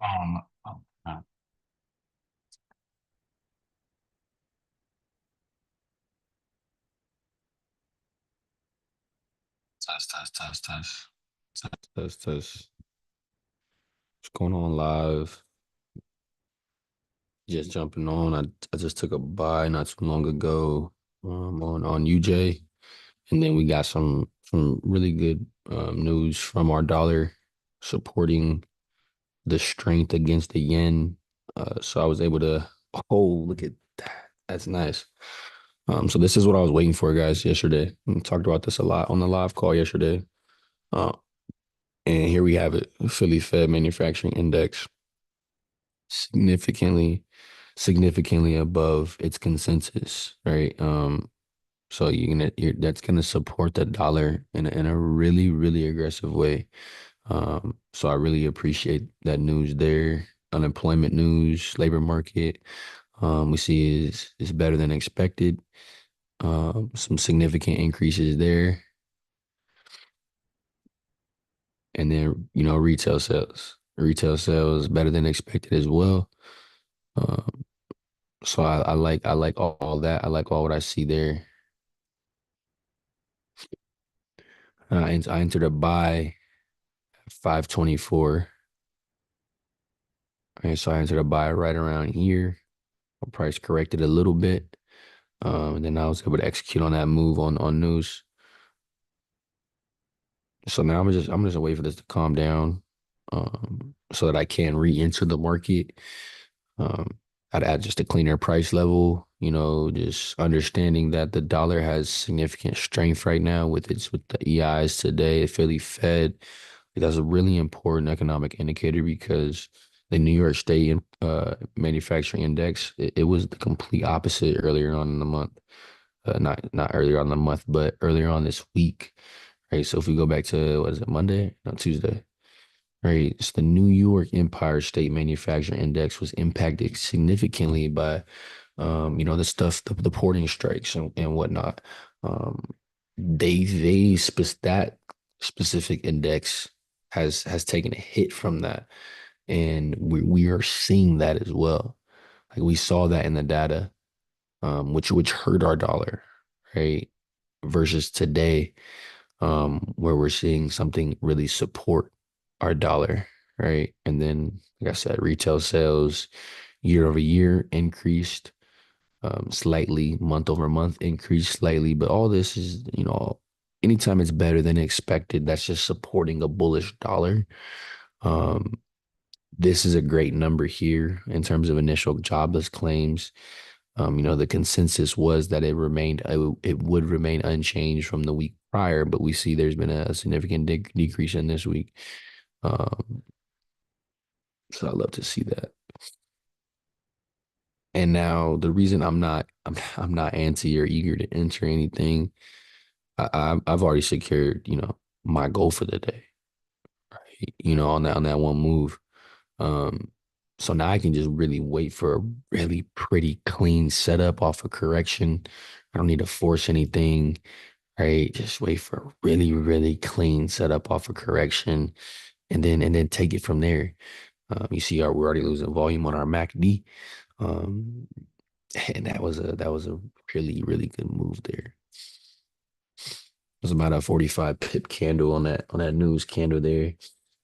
Uh, test, test, test, test, test, test, test. What's going on live? Just jumping on. I just took a buy not too long ago on UJ, and then we got some really good news from our dollar supporting the strength against the yen. So I was able to. Oh, look at that. That's nice. So this is what I was waiting for, guys, yesterday. We talked about this a lot on the live call yesterday. Uh, and here we have it, Philly Fed Manufacturing Index significantly, significantly above its consensus, right? So that's gonna support the dollar in a really, really aggressive way. So I really appreciate that news there. Unemployment news, labor market, we see is better than expected. Some significant increases there. And then, retail sales better than expected as well. Um, so I like all that. I like all what I see there. I entered a buy at 524. And so I entered a buy right around here. My price corrected a little bit. And then I was able to execute on that move on news. So now I'm just wait for this to calm down, so that I can re-enter the market. Um, at just a cleaner price level, just understanding that the dollar has significant strength right now with the EIs today, Philly Fed. That's a really important economic indicator because the New York State manufacturing index, it was the complete opposite earlier on in the month. Not earlier on in the month, but earlier on this week. Right. So if we go back to what is it, Monday? No, Tuesday. Right. It's the New York Empire State Manufacturing Index was impacted significantly by the stuff, the porting strikes and whatnot. Um, that specific index has taken a hit from that. And we are seeing that as well. Like we saw that in the data, which hurt our dollar, right? Versus today, where we're seeing something really support our dollar, right? And then, like I said, retail sales year over year increased slightly, month over month increased slightly, but all this is, anytime it's better than expected, that's just supporting a bullish dollar. Um, this is a great number here in terms of initial jobless claims. The consensus was that it would remain unchanged from the week prior, but we see there's been a significant decrease in this week. Um, so I love to see that. And now the reason I'm not antsy or eager to enter anything, I've already secured, my goal for the day, right? On that one move. Um, so now I can just really wait for a really pretty clean setup off a correction. I don't need to force anything, right? Just wait for a really, really clean setup off a correction and then take it from there. You see we're already losing volume on our MACD. Um, and that was a really, really good move there. It was about a 45 pip candle on that news candle there,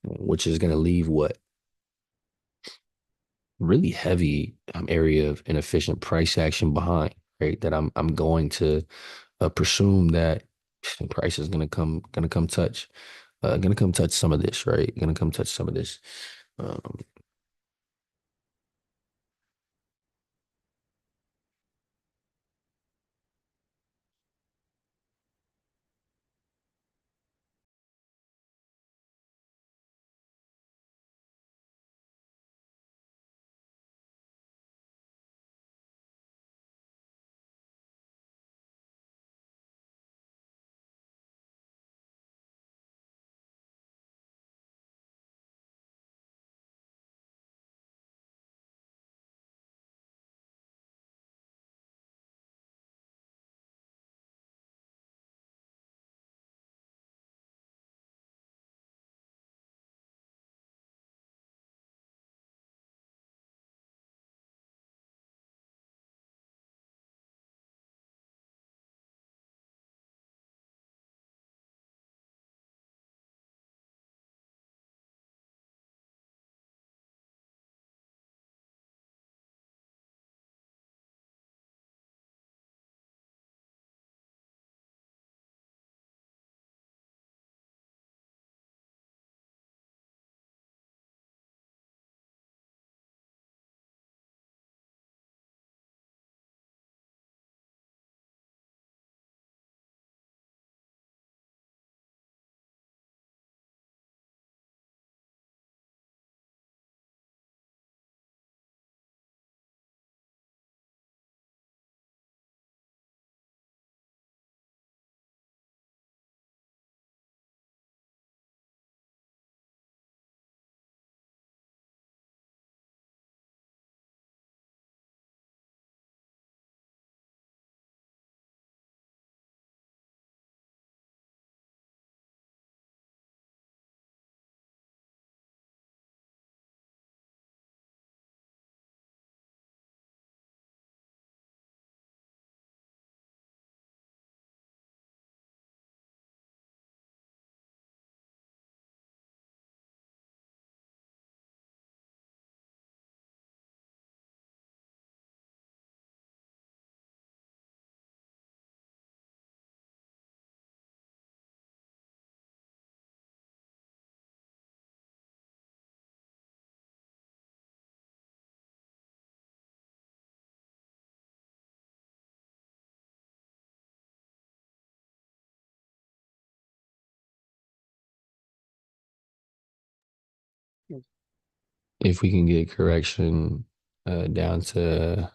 which is gonna leave what really heavy area of inefficient price action behind, right? That I'm going to presume that price is gonna come touch some of this, right? Gonna come touch some of this. Um, If we can get correction down to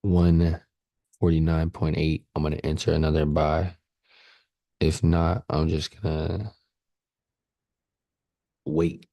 149.8, I'm gonna enter another buy. If not, I'm just gonna wait.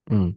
Mm.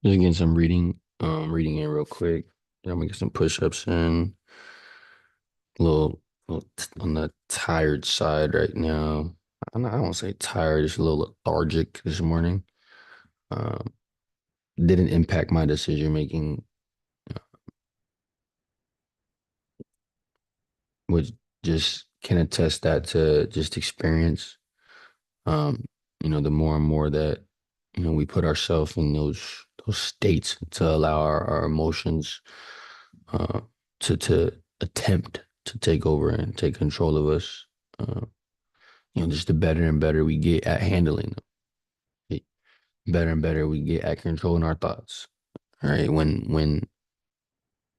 Just getting some reading in real quick. I'm gonna get some push-ups in. On the tired side right now. I don't say tired, just a little lethargic this morning. Um, didn't impact my decision making, which just can attest that to just experience. Um, the more and more that, we put ourselves in those states to allow our emotions uh, to attempt to take over and take control of us. Uh, just the better and better we get at handling them. The better and better we get at controlling our thoughts. All right. When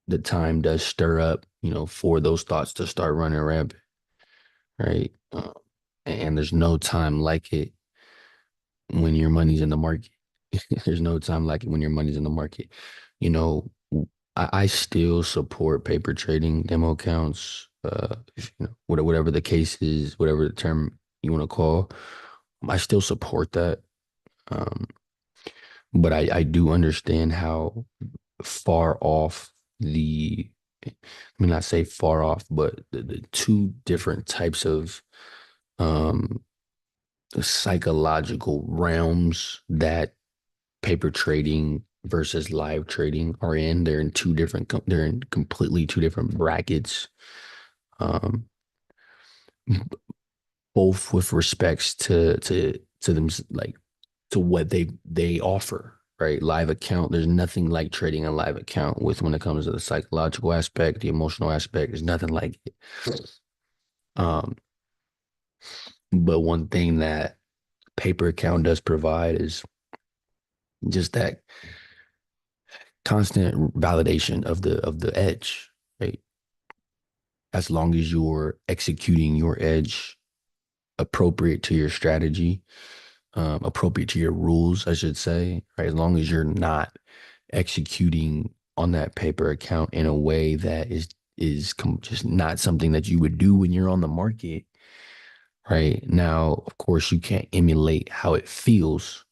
the time does stir up, for those thoughts to start running rampant, right? And there's no time like it when your money's in the market. There's no time like it when your money's in the market. You know, I still support paper trading, demo accounts, if, whatever the case is, whatever the term you want to call. I still support that. Um, but I do understand how far off I mean, not say far off, but the two different types of um, psychological realms that paper trading versus live trading are in. They're in completely two different brackets. Um, both with respects to them, like to what they offer, right? Live account, there's nothing like trading a live account with when it comes to the psychological aspect, the emotional aspect. There's nothing like it. Um, but one thing that paper account does provide is just that constant validation of the edge, right? As long as you're executing your edge appropriate to your strategy, appropriate to your rules, I should say, right? As long as you're not executing on that paper account in a way that is just not something that you would do when you're on the market, right? Now, of course, you can't emulate how it feels,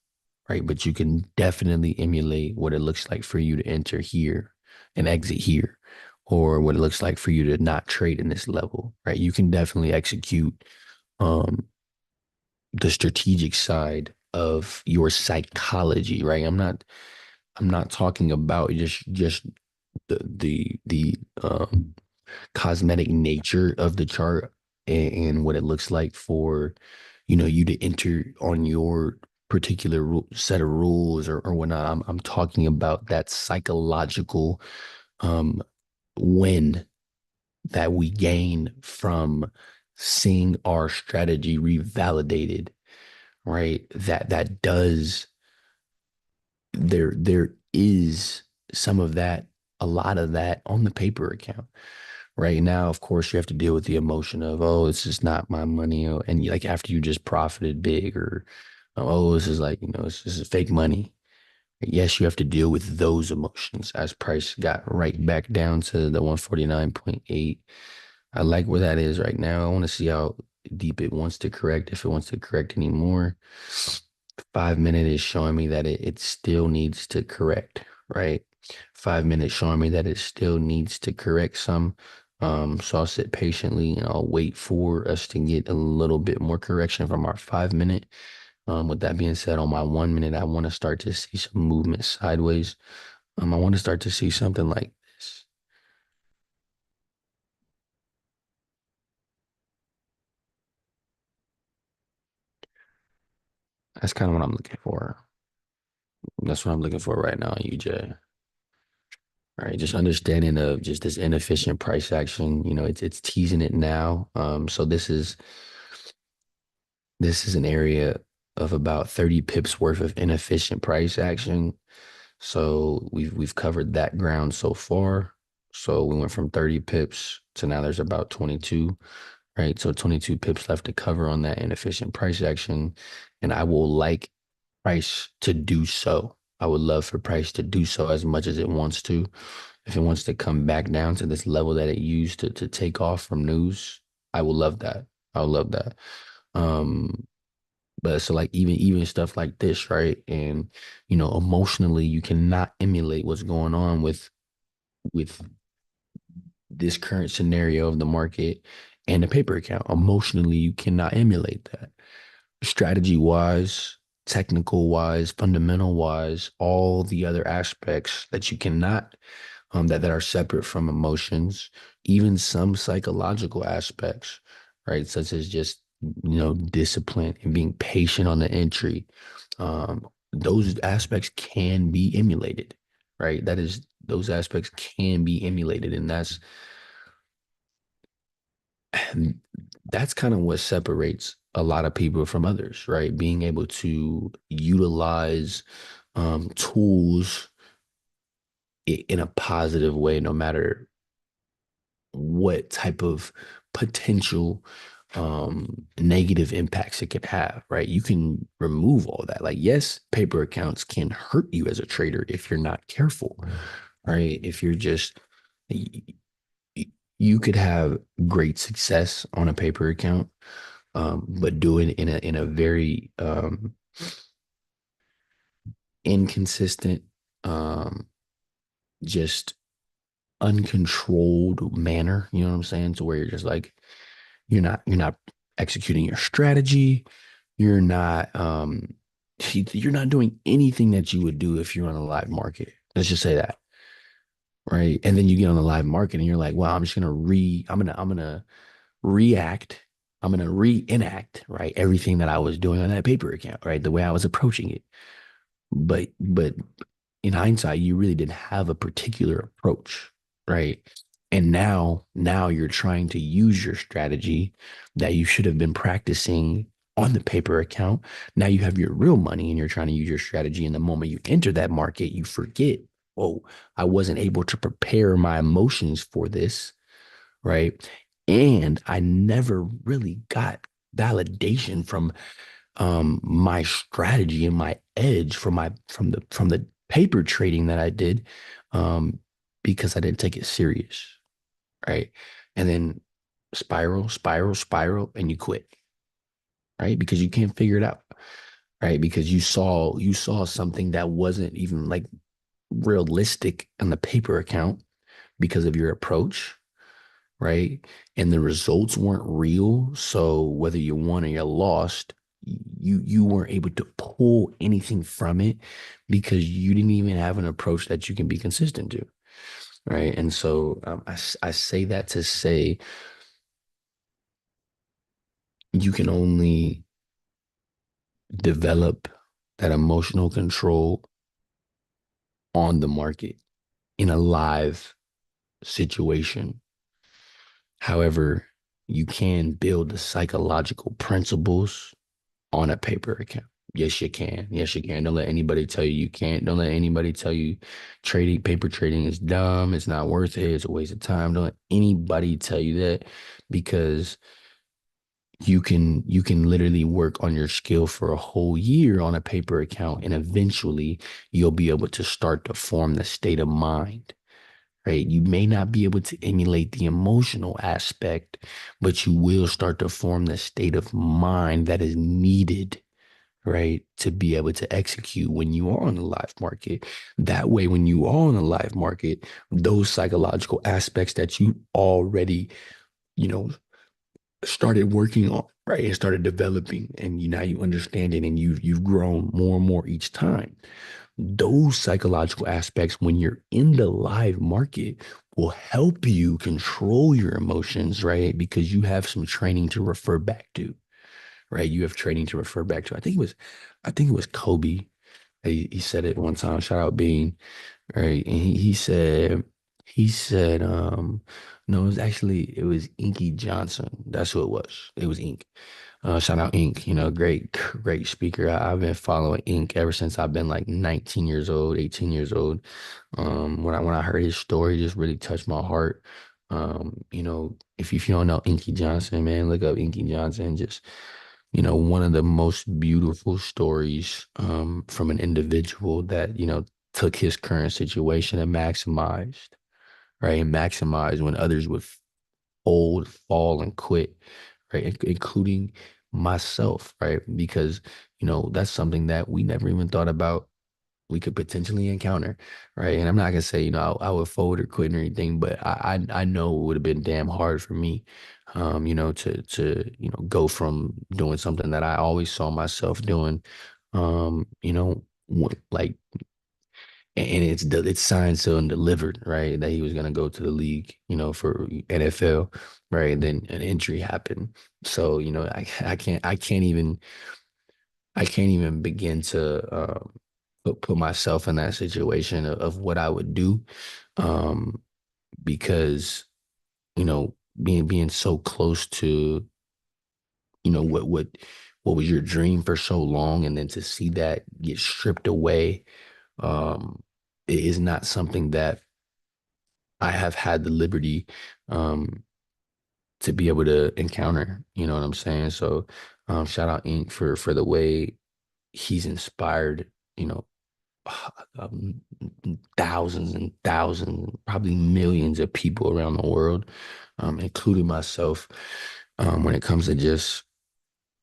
right? But you can definitely emulate what it looks like for you to enter here and exit here, or what it looks like for you to not trade in this level, right? You can definitely execute um the strategic side of your psychology, right? I'm not talking about just the cosmetic nature of the chart and what it looks like for you to enter on your particular set of rules or whatnot. I'm talking about that psychological um win that we gain from seeing our strategy revalidated, right? That does there is some of that, a lot of that on the paper account. Right now, of course, you have to deal with the emotion of, oh, this is not my money. And like after you just profited big, or, oh, this is like, this is fake money. Yes, you have to deal with those emotions as price got right back down to the 149.8. I like where that is right now. I want to see how deep it wants to correct, if it wants to correct anymore. 5 minute is showing me that it still needs to correct, right? 5 minutes showing me that it still needs to correct some. So I'll sit patiently and I'll wait for us to get a little bit more correction from our 5 minute. With that being said, on my 1 minute, I want to start to see some movement sideways. I want to start to see something like this. That's kind of what I'm looking for. That's what I'm looking for right now, UJ. Right, just understanding of just this inefficient price action. It's teasing it now. So this is an area of about 30 pips worth of inefficient price action. So we've covered that ground so far. So we went from 30 pips to now there's about 22, right? So 22 pips left to cover on that inefficient price action. And I will like price to do so. I would love for price to do so as much as it wants to. If it wants to come back down to this level that it used to take off from news, I will love that. I would love that. Um, But so like even stuff like this, right? And emotionally, you cannot emulate what's going on with this current scenario of the market and the paper account. Emotionally, you cannot emulate that. Strategy wise, technical wise, fundamental wise, all the other aspects that you cannot that are separate from emotions, even some psychological aspects, right? Such as just, discipline and being patient on the entry. Those aspects can be emulated, right? Those aspects can be emulated. And that's kind of what separates a lot of people from others, right? Being able to utilize tools in a positive way, no matter what type of potential negative impacts it can have, right? You can remove all that. Like, yes, paper accounts can hurt you as a trader if you're not careful, right? If you're just, y- you could have great success on a paper account, but do it in a very inconsistent, um, just uncontrolled manner. You know what I'm saying? To where you're just like, you're not executing your strategy. You're not you're not doing anything that you would do if you're on a live market. Let's just say that. Right. And then you get on the live market and you're like, well, I'm gonna react. I'm gonna reenact, right? Everything that I was doing on that paper account, right? The way I was approaching it. But in hindsight, you really didn't have a particular approach, right? And now you're trying to use your strategy that you should have been practicing on the paper account. Now you have your real money and you're trying to use your strategy. And the moment you enter that market, you forget, oh, I wasn't able to prepare my emotions for this, right? And I never really got validation from my strategy and my edge from the paper trading that I did, um because I didn't take it serious, right? And then spiral and you quit, right? Because you can't figure it out, right? Because you saw something that wasn't even like realistic on the paper account because of your approach, right? And the results weren't real. So whether you won or you lost, you weren't able to pull anything from it because you didn't even have an approach that you can be consistent to, right? And so I say that to say you can only develop that emotional control on the market in a live situation. However, you can build the psychological principles on a paper account. Yes, you can. Yes, you can. Don't let anybody tell you you can't. Don't let anybody tell you paper trading is dumb. It's not worth it. It's a waste of time. Don't let anybody tell you that because you can literally work on your skill for a whole year on a paper account and eventually you'll be able to start to form the state of mind, right? You may not be able to emulate the emotional aspect, but you will start to form the state of mind that is needed, right, to be able to execute when you are on the live market. That way, when you are on the live market, those psychological aspects that you already, you know, started working on, right, and started developing, and now you understand it, and you've grown more and more each time. Those psychological aspects, when you're in the live market, will help you control your emotions, right? Because you have some training to refer back to, right? You have training to refer back to. I think it was Kobe. He said it one time. Shout out Bean, right? And he said, no, it was Inky Johnson. That's who it was. It was Ink. Shout out Ink, great speaker. I've been following Ink ever since I've been like 19 years old, 18 years old. When I heard his story, it just really touched my heart. If you don't know Inky Johnson, man, look up Inky Johnson. Just, one of the most beautiful stories from an individual that, took his current situation and maximized, right? And maximized when others would fold, fall, and quit, right? Including myself, right? Because, that's something that we never even thought about we could potentially encounter, right? And I'm not gonna say, I would fold or quit or anything, but I know it would have been damn hard for me, to go from doing something that I always saw myself doing, like, and it's signed, sealed, and delivered, right? That he was gonna go to the league, for NFL, right? And then an injury happened, so I can't even begin to put myself in that situation of what I would do, um, because being so close to what was your dream for so long, and then to see that get stripped away, um, it is not something that I have had the liberty um, to be able to encounter. You know what I'm saying? So, shout out Ink for the way he's inspired. You know, um, thousands and thousands, probably millions of people around the world, including myself, when it comes to just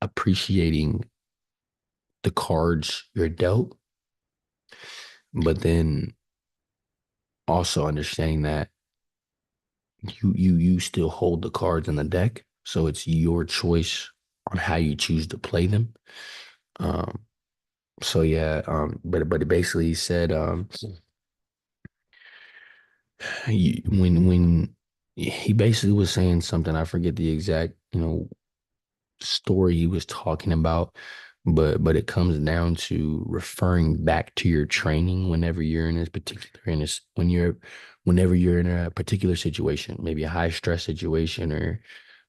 appreciating the cards you're dealt, but then also understanding that you still hold the cards in the deck, so it's your choice on how you choose to play them. Um, so yeah, but it basically said, when he basically was saying something, I forget the exact, story he was talking about, but it comes down to referring back to your training whenever you're in this particular in this whenever you're in a particular situation, maybe a high stress situation, or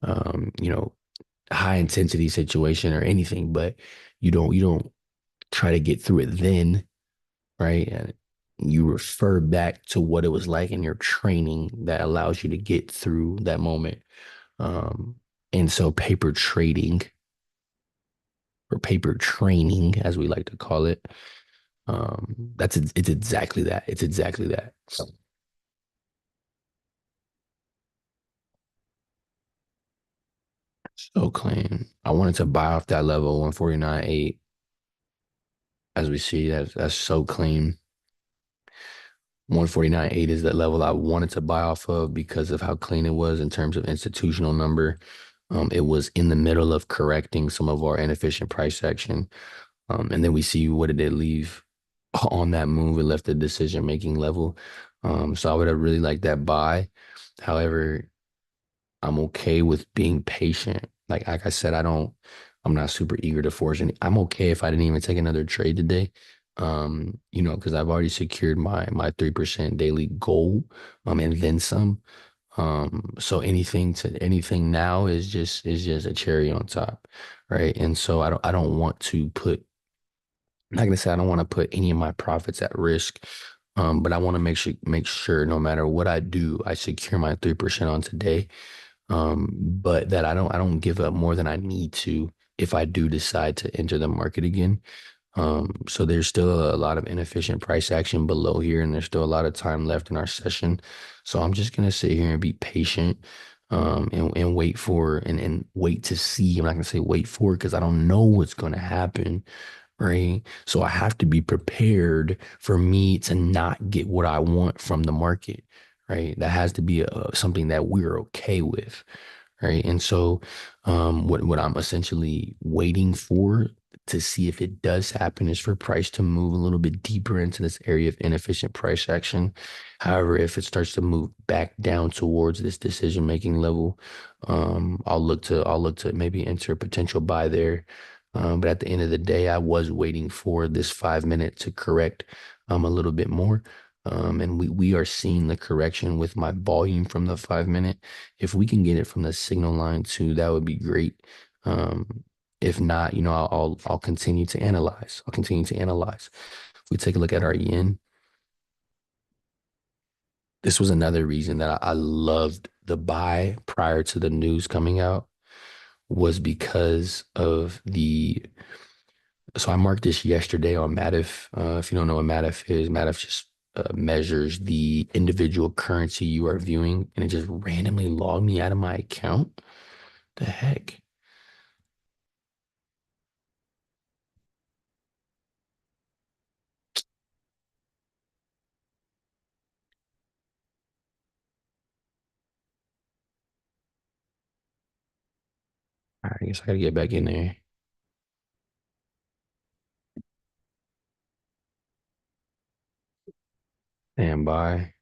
um, you know, high intensity situation or anything, but you don't try to get through it then, right? And you refer back to what it was like in your training that allows you to get through that moment. Um, and so paper trading, or paper training, as we like to call it, it's exactly that. It's exactly that. So clean. I wanted to buy off that level 149.8. As we see, that's so clean. 149.8 is that level I wanted to buy off of because of how clean it was in terms of institutional number. It was in the middle of correcting some of our inefficient price action. And then we see what did it leave on that move. It left the decision making level. So I would have really liked that buy. However, I'm okay with being patient. Like I said, I'm not super eager to force any. I'm okay if I didn't even take another trade today. Because I've already secured my 3% daily goal, and then some. So anything now is just a cherry on top, right? And so I don't want to put, like I said, I don't want to put any of my profits at risk. But I want to make sure no matter what I do, I secure my 3% on today, but that I don't give up more than I need to if I do decide to enter the market again. So there's still a lot of inefficient price action below here, and there's still a lot of time left in our session. So I'm just gonna sit here and be patient, and wait for and wait to see. I'm not gonna say wait for because I don't know what's gonna happen, right? So I have to be prepared for me to not get what I want from the market, right? That has to be something that we're okay with, right? And so, what I'm essentially waiting for to see if it does happen is for price to move a little bit deeper into this area of inefficient price action. However, if it starts to move back down towards this decision making level, I'll look to maybe enter a potential buy there. But at the end of the day, I was waiting for this 5 minute to correct a little bit more. And we are seeing the correction with my volume from the 5 minute. If we can get it from the signal line too, that would be great. If not, I'll continue to analyze. I'll continue to analyze. If we take a look at our yen, this was another reason that I loved the buy prior to the news coming out, was because of the. So I marked this yesterday on Matif. If you don't know what Matif is, Matif just measures the individual currency you are viewing, and it just randomly logged me out of my account. The heck? All right, I guess I gotta get back in there. Stand by.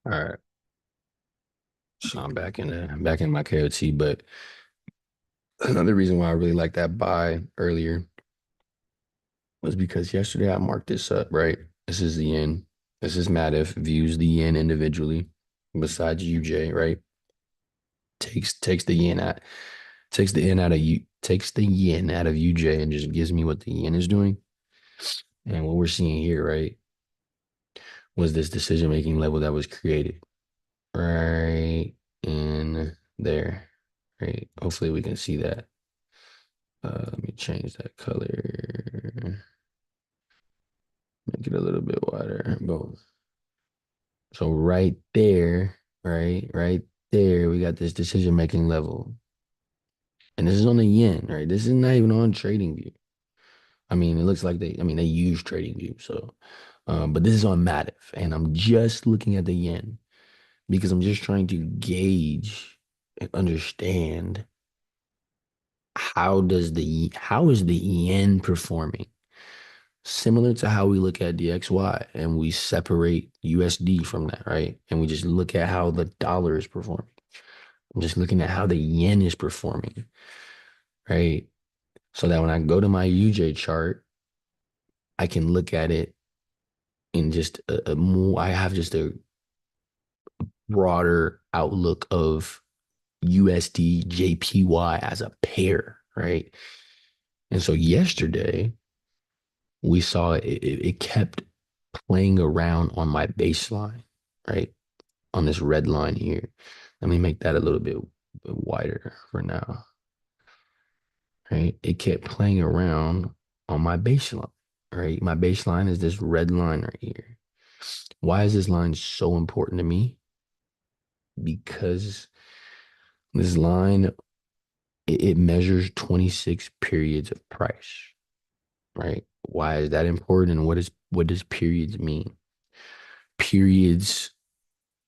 All right. So I'm back in my KOT, but another reason why I really like that buy earlier was because yesterday I marked this up, right? This is the yen. This is Matif views the yen individually besides UJ, right? Takes the yen out, takes the yen out of UJ and just gives me what the yen is doing. And what we're seeing here, right, was this decision making level that was created right in there, right? Hopefully we can see that. Let me change that color, make it a little bit wider. Boom. So right there, we got this decision making level. And this is on the yen, right? This is not even on trading view. I mean, it looks like they use trading view. So, but this is on Matif, and I'm just looking at the yen because I'm just trying to gauge and understand how is the yen performing? Similar to how we look at DXY and we separate USD from that, right? And we just look at how the dollar is performing. I'm just looking at how the yen is performing, right? So that when I go to my UJ chart, I can look at it in just a more, I have just a broader outlook of USD JPY as a pair, right? And so yesterday we saw it kept playing around on my baseline, right? On this red line here. Let me make that a little bit wider for now, right? It kept playing around on my baseline, right? My baseline is this red line right here. Why is this line so important to me? Because this line, it measures 26 periods of price, right? Why is that important? And what does periods mean? Periods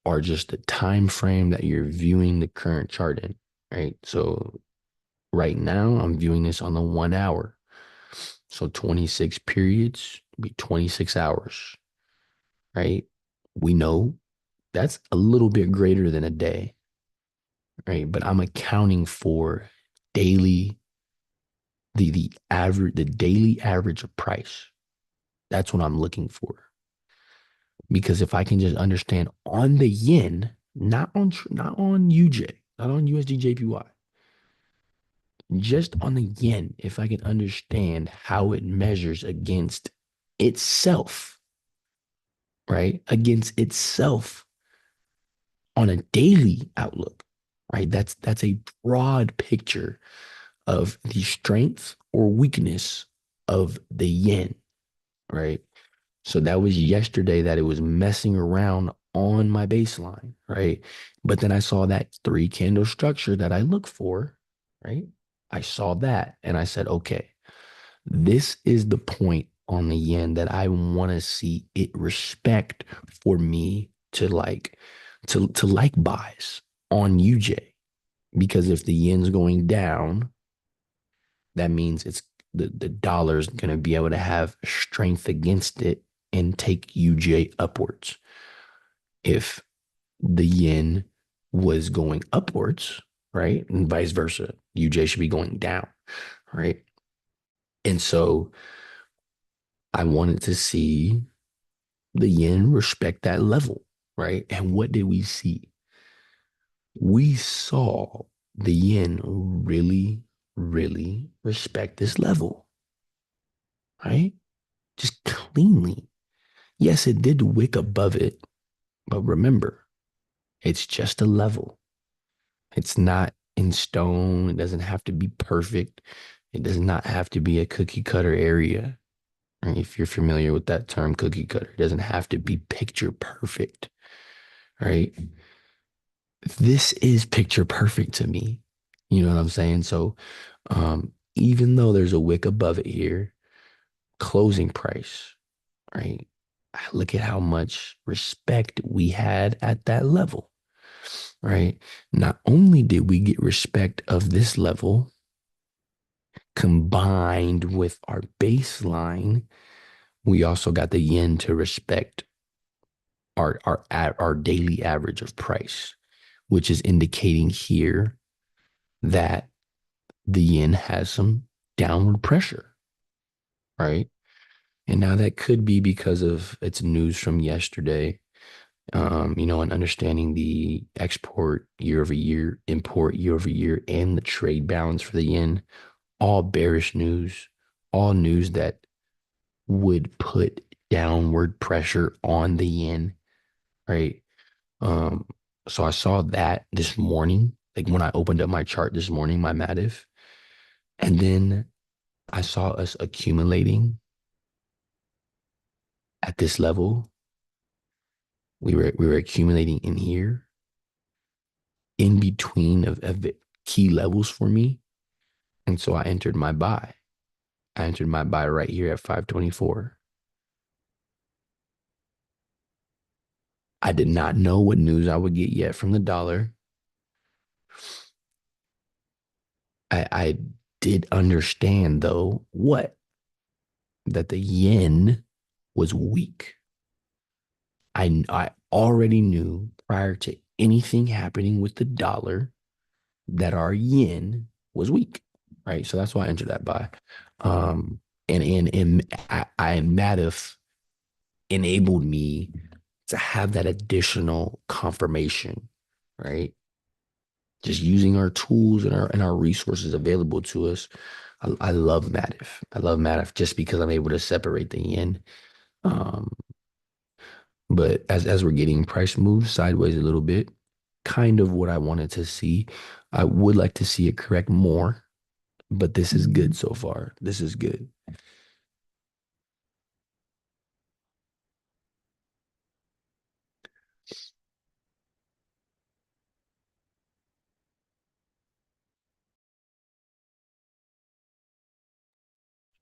are just the time frame that you're viewing the current chart in, right? So right now I'm viewing this on the 1 hour. So 26 periods be 26 hours, right? We know that's a little bit greater than a day, right? But I'm accounting for daily, the daily average of price. That's what I'm looking for. Because if I can just understand on the yen, not on UJ, not on USD JPY, just on the yen, if I can understand how it measures against itself, right? Against itself on a daily outlook, right? That's a broad picture of the strength or weakness of the yen, right? So that was yesterday that it was messing around on my baseline, right? But then I saw that three candle structure that I look for, right? I saw that and I said, okay, this is the point on the yen that I want to see it respect for me to like to like buys on UJ. Because if the yen's going down, that means the dollar's going to be able to have strength against it and take UJ upwards. If the yen was going upwards, right, and vice versa, UJ should be going down, right? And so I wanted to see the yen respect that level, right? And what did we see? We saw the yen really, really respect this level, right? Just cleanly. Yes, it did wick above it, but remember, it's just a level. It's not in stone. It doesn't have to be perfect. It does not have to be a cookie cutter area. Right? If you're familiar with that term, cookie cutter, it doesn't have to be picture perfect, right? This is picture perfect to me. You know what I'm saying? So, even though there's a wick above it here, closing price, right? I look at how much respect we had at that level, right? Not only did we get respect of this level combined with our baseline, we also got the yen to respect our daily average of price, which is indicating here that the yen has some downward pressure, right? And now that could be because of its news from yesterday, and understanding the export year over year, import year over year, and the trade balance for the yen, all bearish news, all news that would put downward pressure on the yen, right? Um, so I saw that this morning, like when I opened up my chart this morning, my Matif, and then I saw us accumulating at this level. We were accumulating in here, in between of key levels for me. And so I entered my buy. I entered my buy right here at 524. I did not know what news I would get yet from the dollar. I did understand though what that the yen was weak. I already knew prior to anything happening with the dollar that our yen was weak, right? So that's why I entered that buy. And I Matif enabled me to have that additional confirmation, right? Just using our tools and our resources available to us. I love Matif. I love Matif just because I'm able to separate the yen. Um, but as we're getting price moves sideways a little bit, kind of what I wanted to see. I would like to see it correct more, but this is good so far. This is good.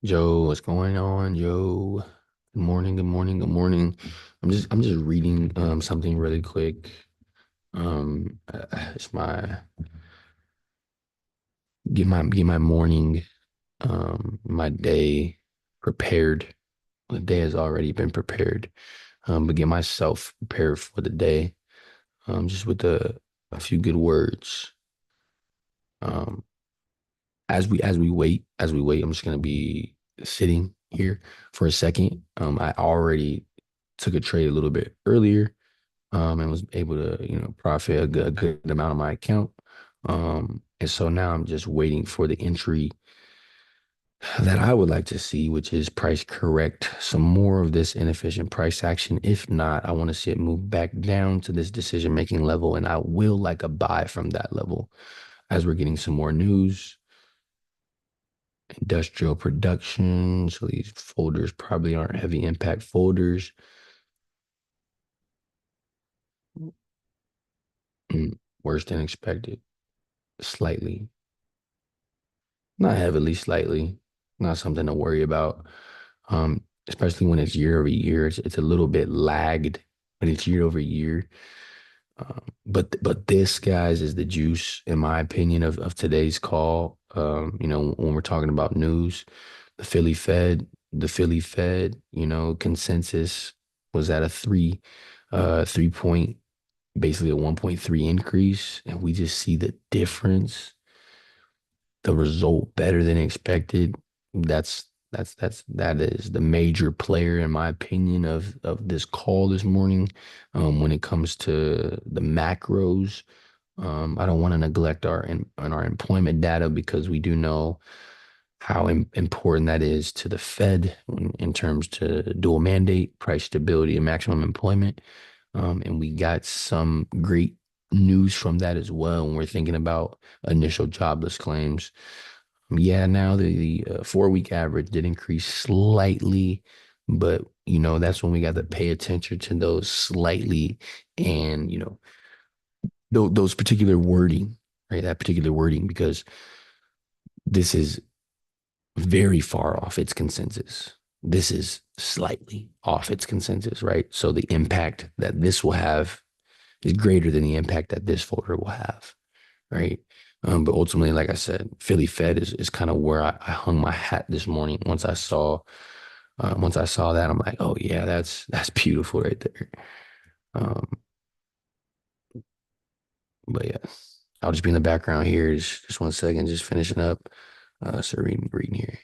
Joe, what's going on, Joe? Good morning, good morning, good morning. I'm just reading something really quick. It's my get my morning my day prepared. The day has already been prepared. But get myself prepared for the day. Just with a few good words. Um, as we wait, I'm just gonna be sitting here for a second. I already took a trade a little bit earlier, and was able to, profit a good amount of my account. And so now I'm just waiting for the entry that I would like to see, which is price correct some more of this inefficient price action. If not, I want to see it move back down to this decision making level, and I will like a buy from that level as we're getting some more news industrial production. So these folders probably aren't heavy impact folders. Mm, worse than expected. Slightly. Not heavily, slightly. Not something to worry about. Especially when it's year over year. It's a little bit lagged, but it's year over year. But this, guys, is the juice, in my opinion, of today's call. When we're talking about news, the Philly Fed, consensus was at a 3 point, basically a 1.3 increase, and we just see the difference, the result better than expected. That is the major player, in my opinion, of this call this morning. When it comes to the macros, I don't want to neglect our employment data, because we do know how important that is to the Fed in terms to dual mandate, price stability, and maximum employment. And we got some great news from that as well when we're thinking about initial jobless claims. Yeah, now the 4 week average did increase slightly, but that's when we got to pay attention to those slightly, and those particular wording, right? That particular wording, because this is very far off its consensus. This is slightly off its consensus, right? So the impact that this will have is greater than the impact that this folder will have, right? But ultimately, like I said, Philly Fed is kind of where I hung my hat this morning. Once I saw that, I'm like, oh yeah, that's beautiful right there. Um, but yeah, I'll just be in the background here. Just 1 second, just finishing up. So reading here.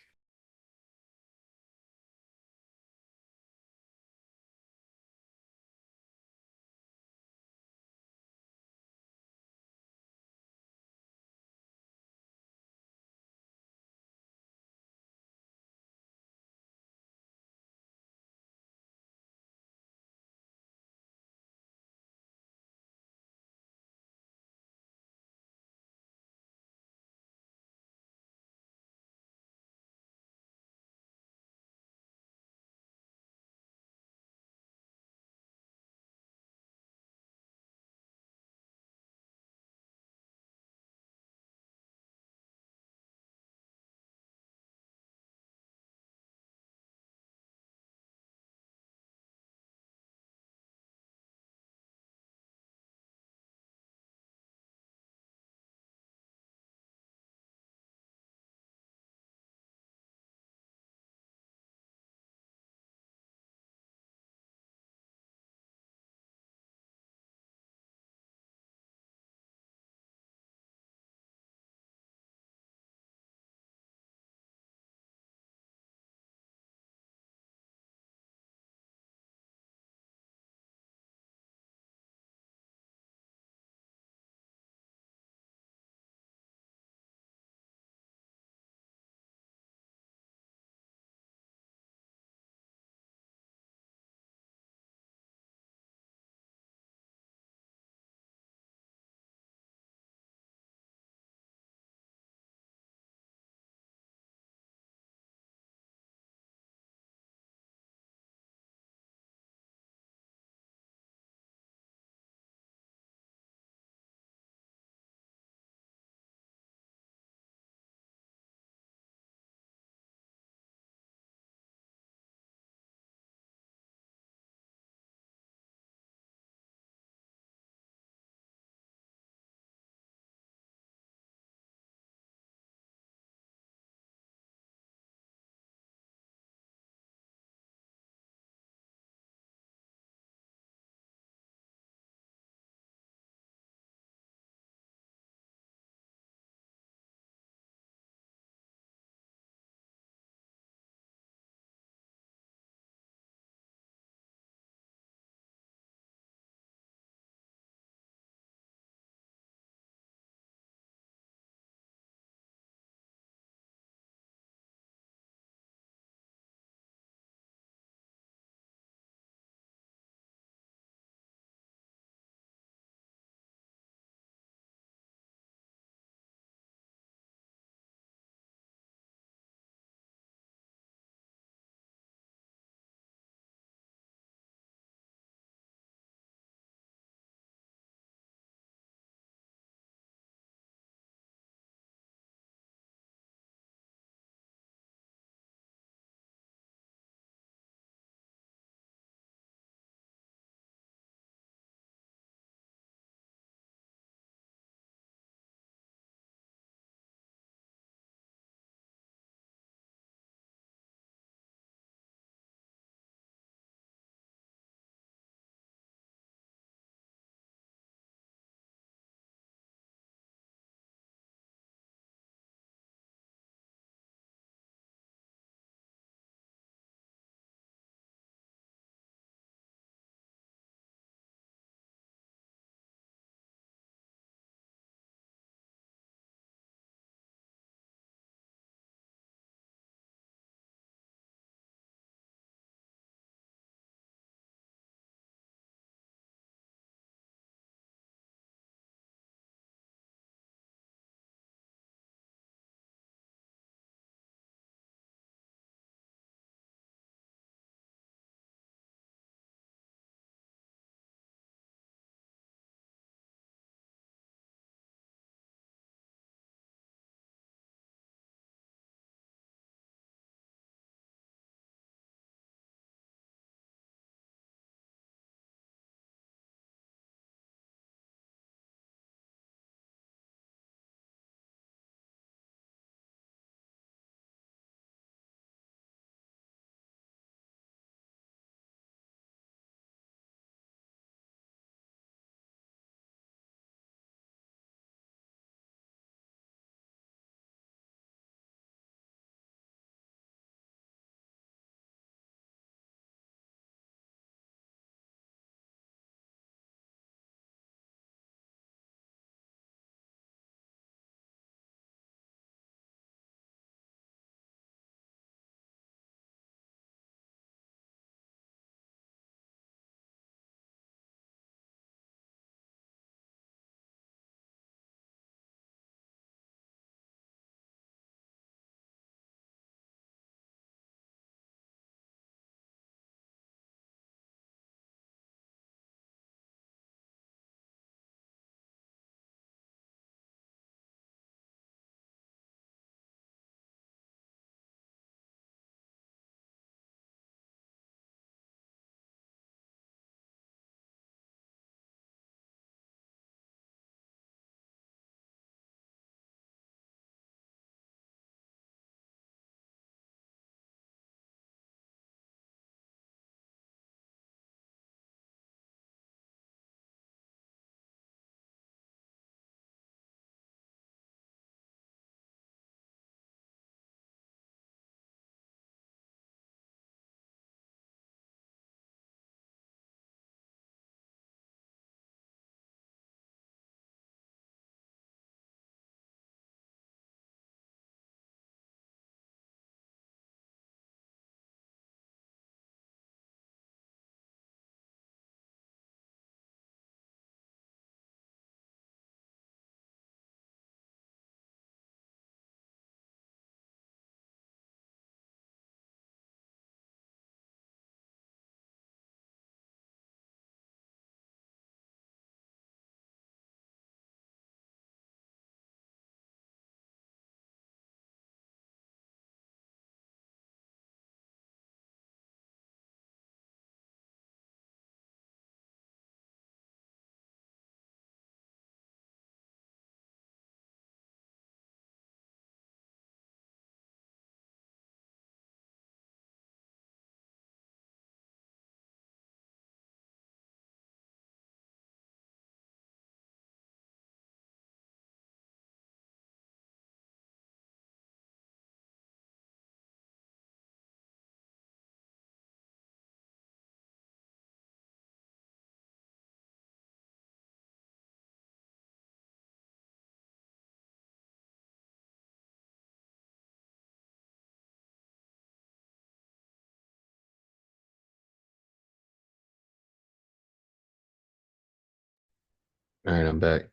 All right, I'm back.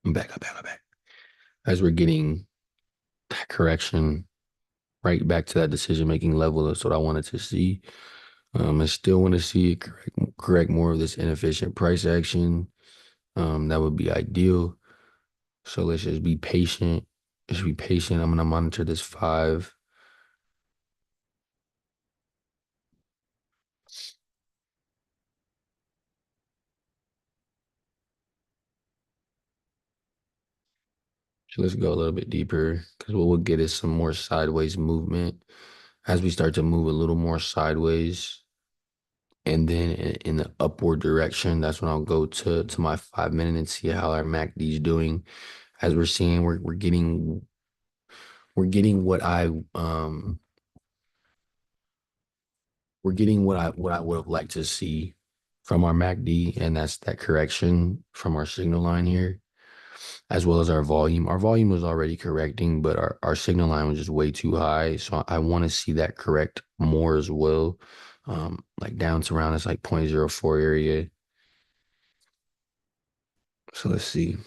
I'm back. As we're getting that correction right back to that decision making level, that's what I wanted to see. I still want to see it correct more of this inefficient price action. That would be ideal. So let's just be patient. Just be patient. I'm gonna monitor this five. So let's go a little bit deeper because what we'll get is some more sideways movement as we start to move a little more sideways. And then in the upward direction, that's when I'll go to my 5 minute and see how our MACD is doing. As we're seeing, we're getting we're getting what I would have liked to see from our MACD, and that's that correction from our signal line here, as well as our volume. Our volume was already correcting, but our signal line was just way too high. So I want to see that correct more as well. Like down to around this like 0.04 area. So let's see.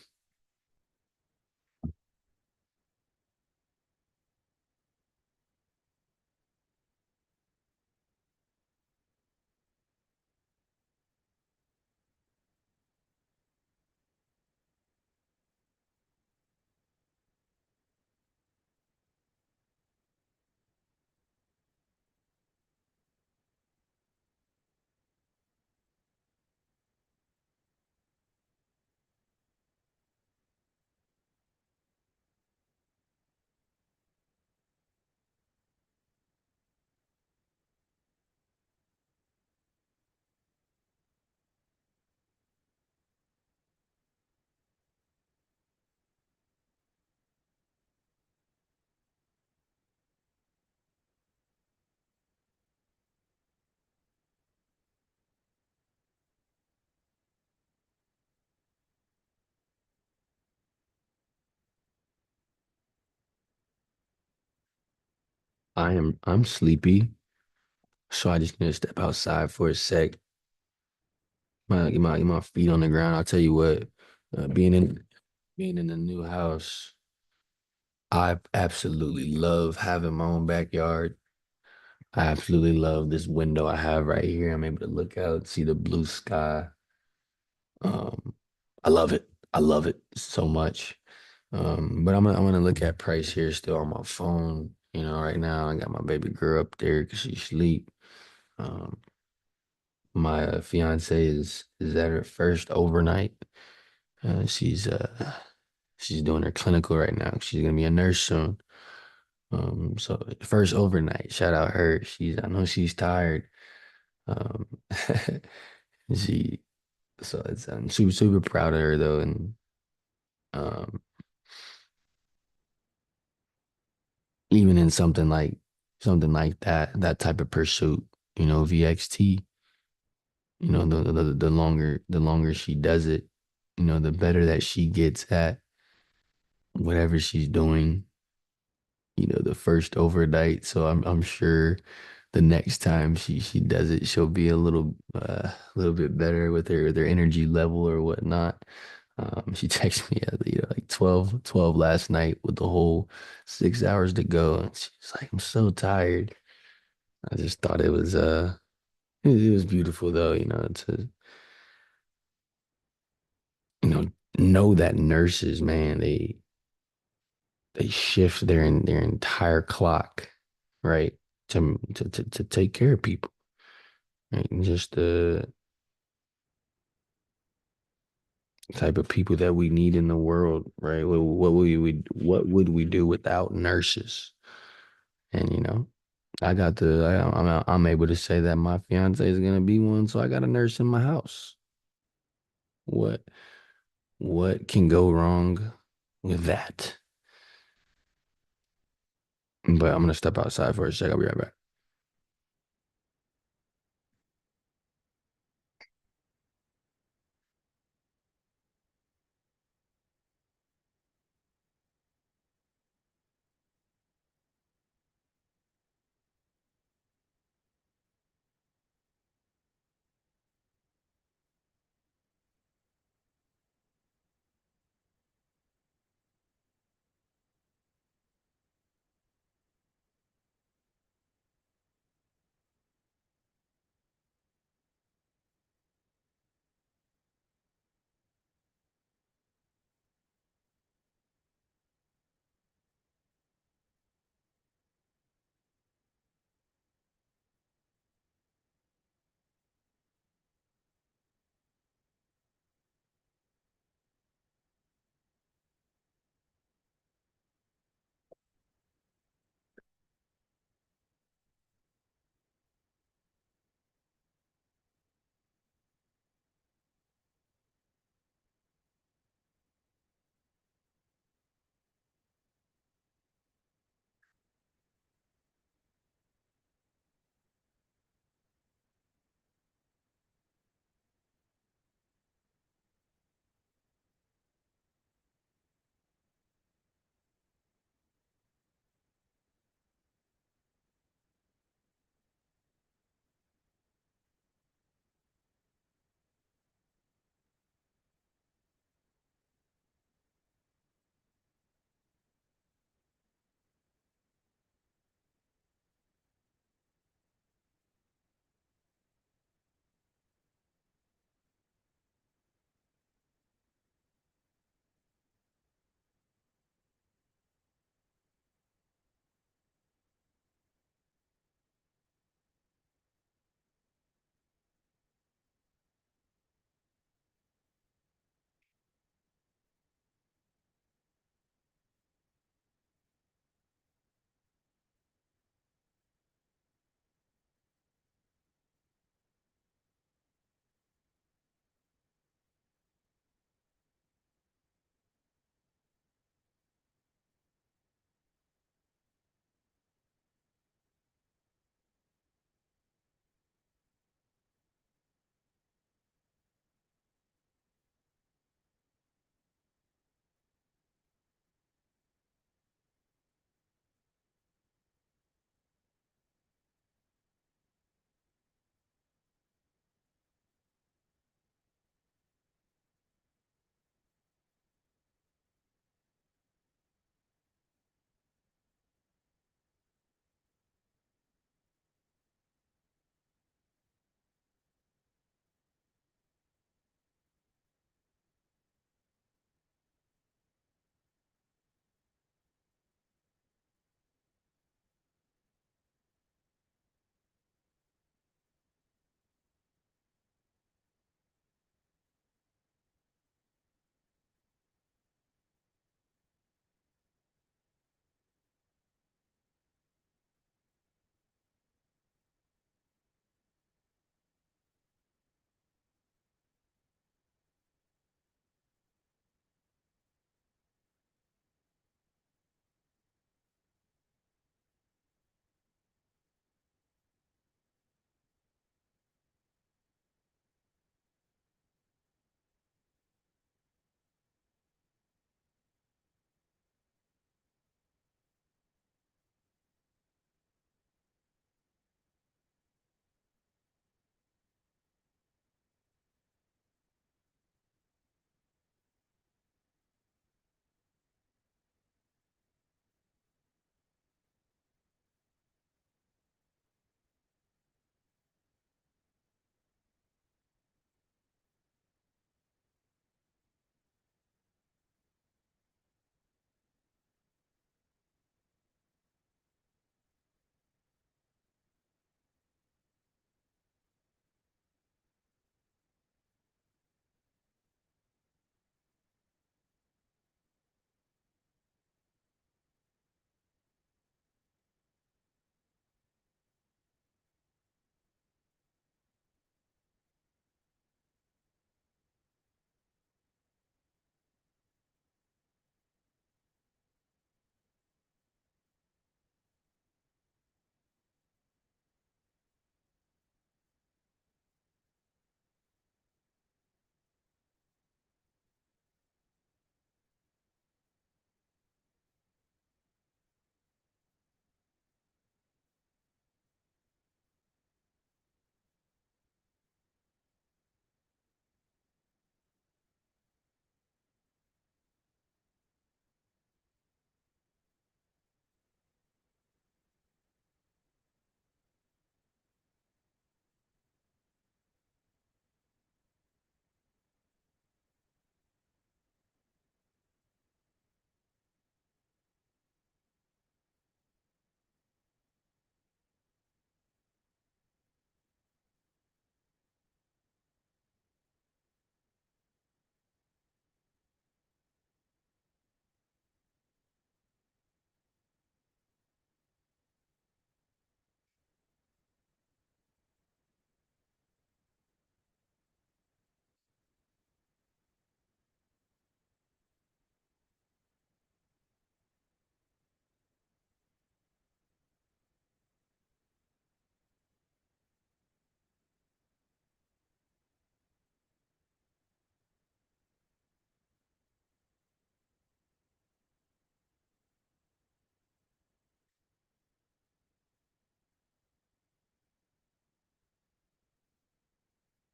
I'm sleepy, so I just need to step outside for a sec. Get my feet on the ground. I'll tell you what, being in the new house, I absolutely love having my own backyard. I absolutely love this window I have right here. I'm able to look out, see the blue sky. Um, I love it. I love it so much. But I'm gonna look at price here still on my phone. Right now I got my baby girl up there because she's asleep. Um, my fiance is at her first overnight. She's doing her clinical right now. She's gonna be a nurse soon. So first overnight, shout out her. I know she's tired. Um, she, so I'm super, super proud of her though. And, um, even in something like that type of pursuit, VXT, the longer she does it, the better that she gets at whatever she's doing, the first overnight. So I'm sure the next time she does it, she'll be a little bit better with her energy level or whatnot. She texted me at like 12 last night with the whole 6 hours to go, and she's like, "I'm so tired." I just thought it was beautiful though, to you know that nurses, man, they shift their entire clock, right, to take care of people, right? And just the type of people that we need in the world, right? What would we do without nurses? And I'm able to say that my fiance is gonna be one, so I got a nurse in my house. What what can go wrong with that? But I'm gonna step outside for a sec. I'll be right back.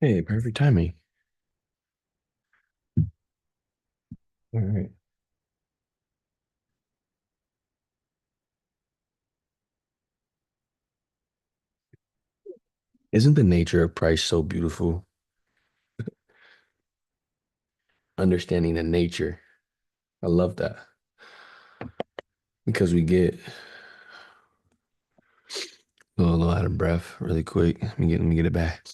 Hey, perfect timing. All right. Isn't the nature of price so beautiful? Understanding the nature. I love that because we get a little out of breath really quick. Let me get it back.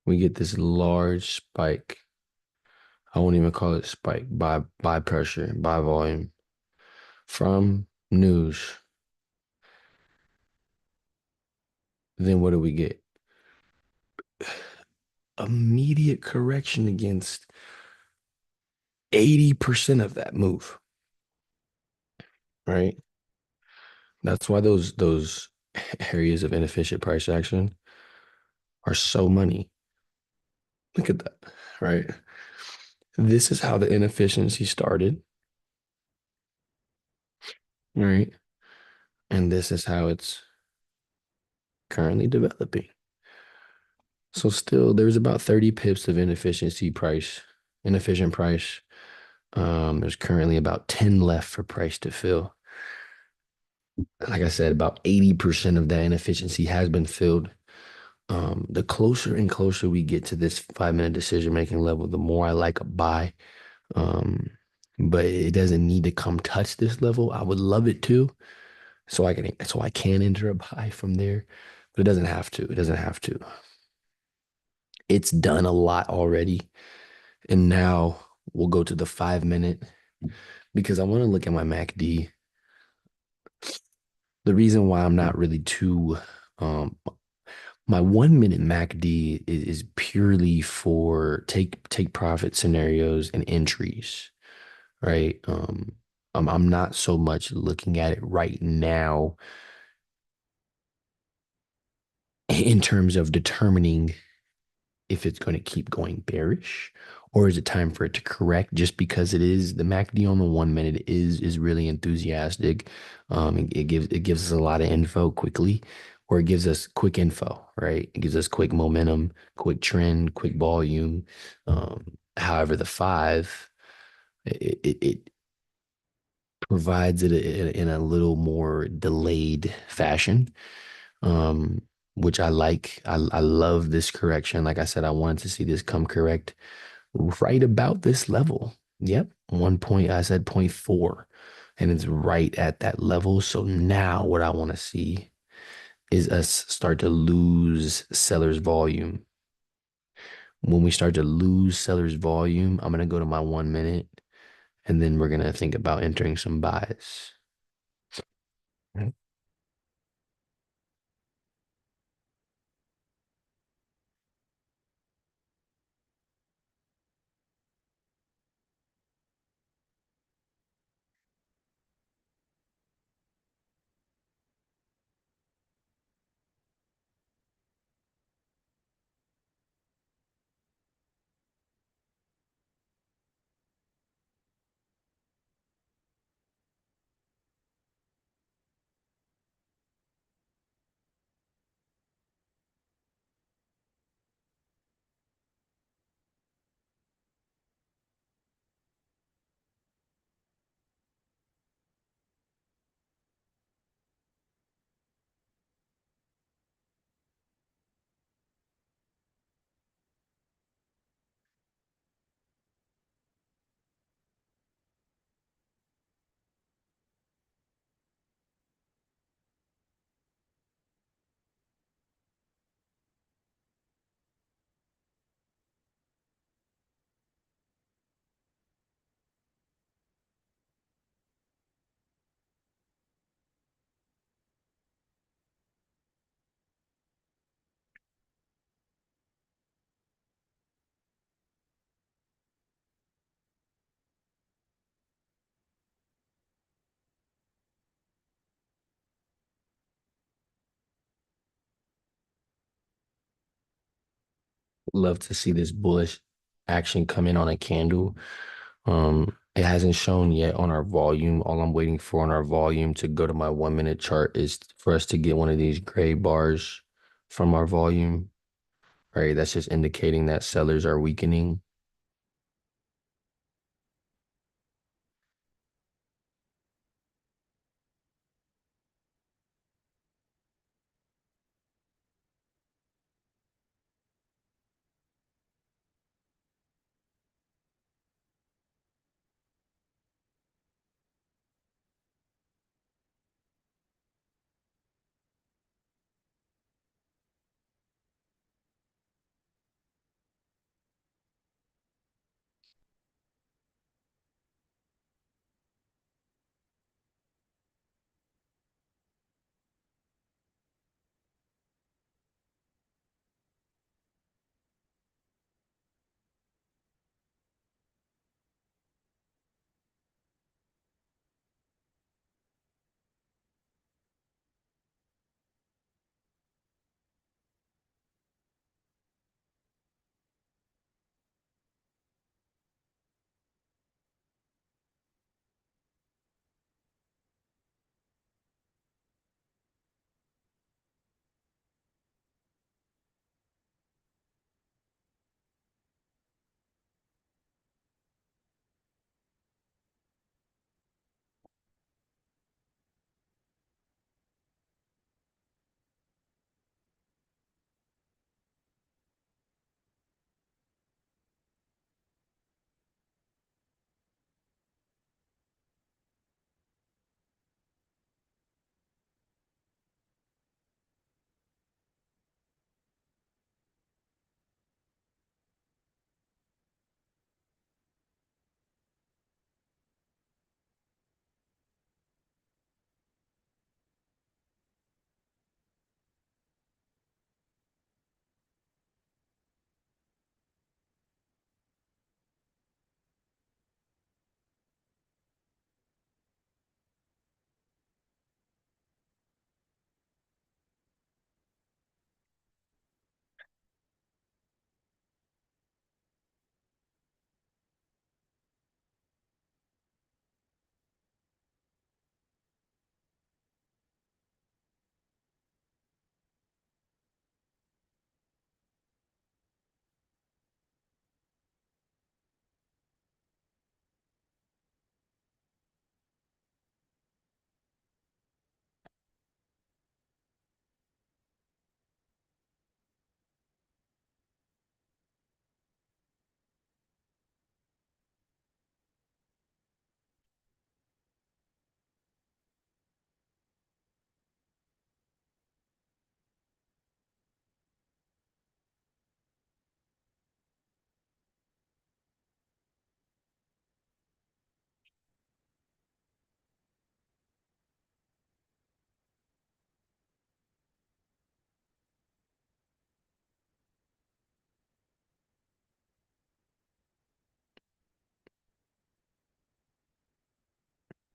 We get this large spike. I won't even call it spike by pressure, by volume from news. Then what do we get? Immediate correction against 80% of that move, right? That's why those areas of inefficient price action are so money. Look at that, right? This is how the inefficiency started, right? And this is how it's currently developing. So still there's about 30 pips of inefficient price. There's currently about 10 left for price to fill. Like I said, about 80% of that inefficiency has been filled. The closer and closer we get to this 5 minute decision making level, the more I like a buy. Um, but it doesn't need to come touch this level. I would love it to, so I can enter a buy from there, but it doesn't have to. It doesn't have to. It's done a lot already. And now we'll go to the 5 minute because I want to look at my MACD. The reason why I'm not really too um my 1 minute MACD is purely for take profit scenarios and entries, right? I'm not so much looking at it right now in terms of determining if it's going to keep going bearish or is it time for it to correct just because it is the MACD on the 1 minute is really enthusiastic. It gives us a lot of info quickly, or it gives us quick info, right? It gives us quick momentum, quick trend, quick volume. However, the five, it provides it in a little more delayed fashion, um, which I like. I love this correction. Like I said, I wanted to see this come correct right about this level. Yep, one point, I said point 0.4, and it's right at that level. So now what I want to see is us start to lose seller's volume. When we start to lose seller's volume, I'm going to go to my 1 minute and then we're going to think about entering some buys. Mhm. Love to see this bullish action come in on a candle. It hasn't shown yet on our volume. All I'm waiting for on our volume to go to my 1 minute chart is for us to get one of these gray bars from our volume, right? That's just indicating that sellers are weakening.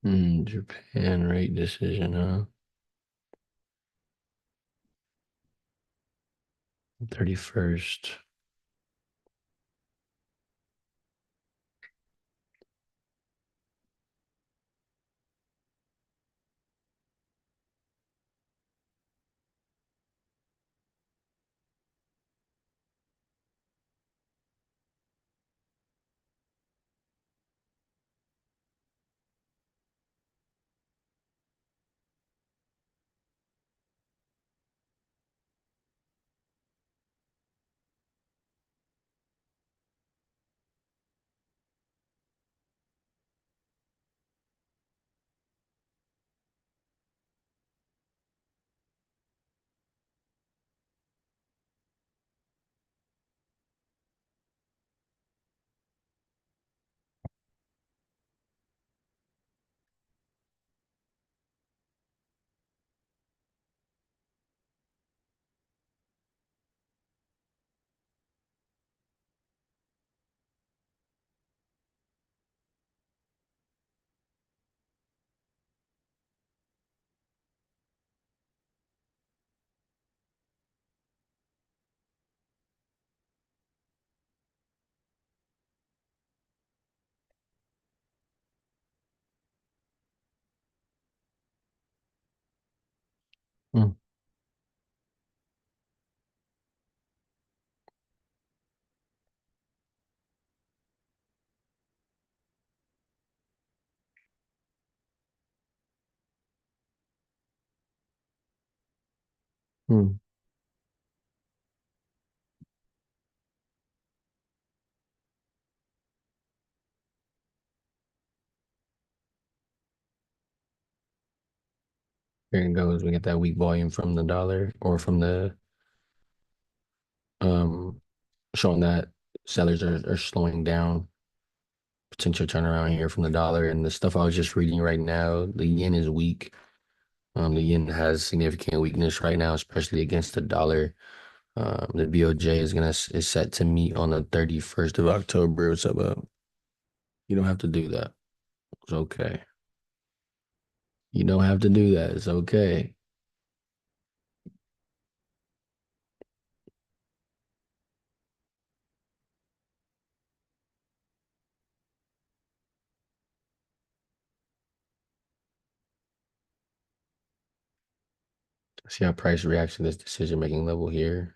Japan rate decision, huh? 31st. Hmm. Here it goes. We get that weak volume from the dollar or from the um showing that sellers are slowing down. Potential turnaround here from the dollar and the stuff I was just reading right now. The yen is weak. The yen has significant weakness right now, especially against the dollar. The BOJ is set to meet on the 31st of October. What's up, you don't have to do that. It's okay. You don't have to do that. It's okay. See how price reacts to this decision making level here.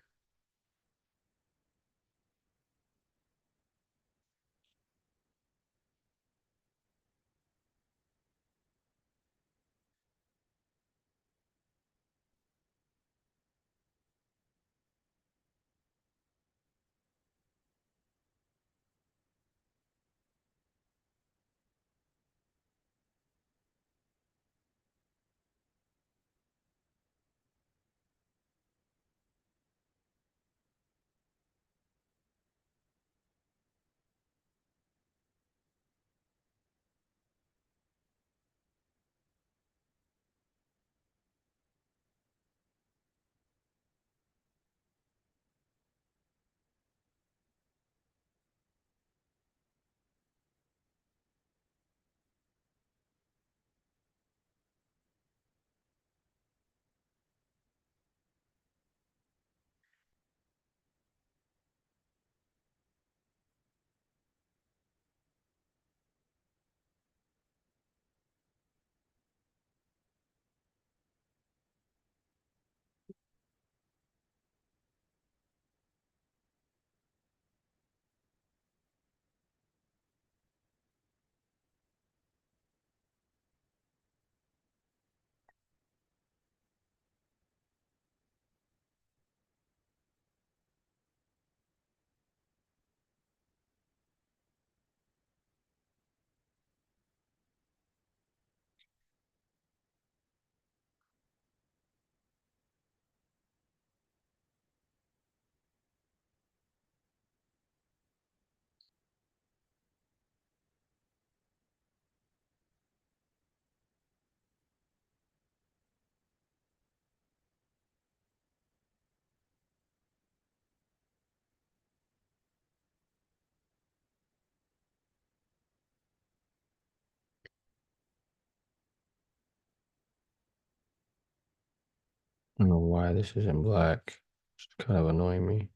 I don't know why this isn't black. It's kind of annoying me.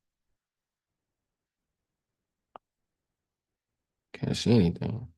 Can't see anything.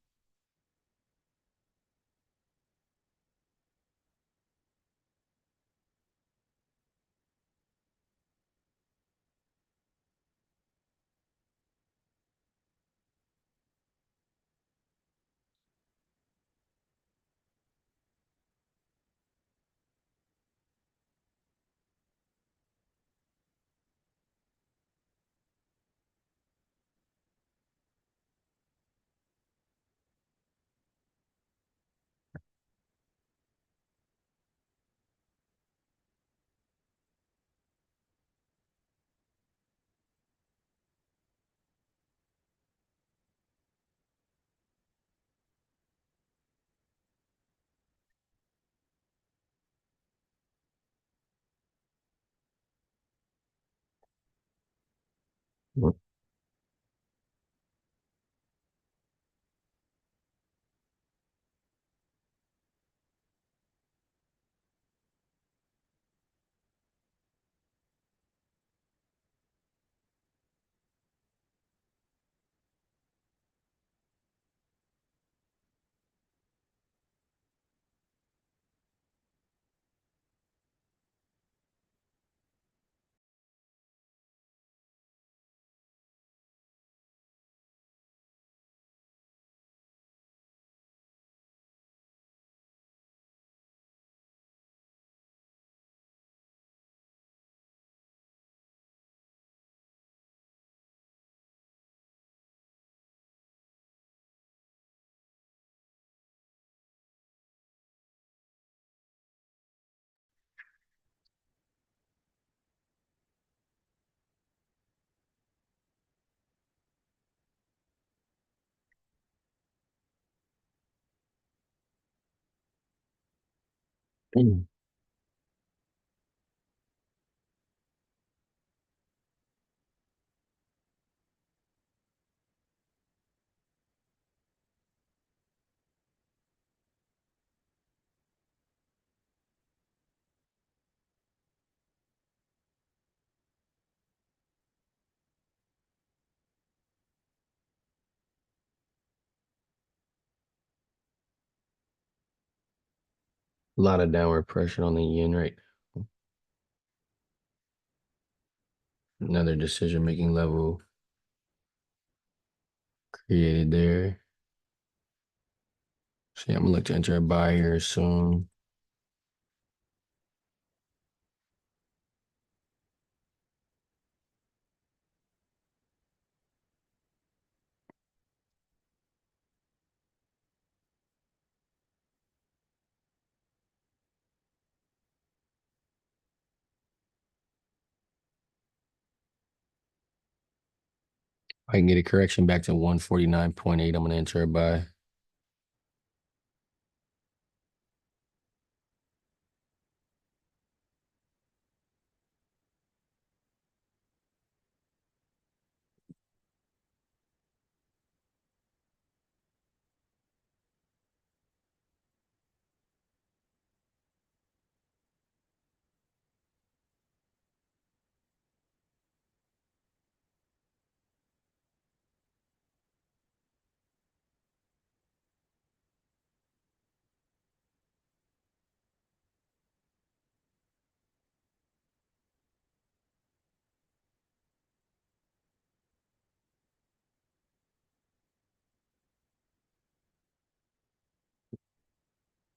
A lot of downward pressure on the yen right now. Another decision making level created there. So yeah, I'm gonna look to enter a buy here soon. I can get a correction back to 149.8. I'm gonna enter a buy.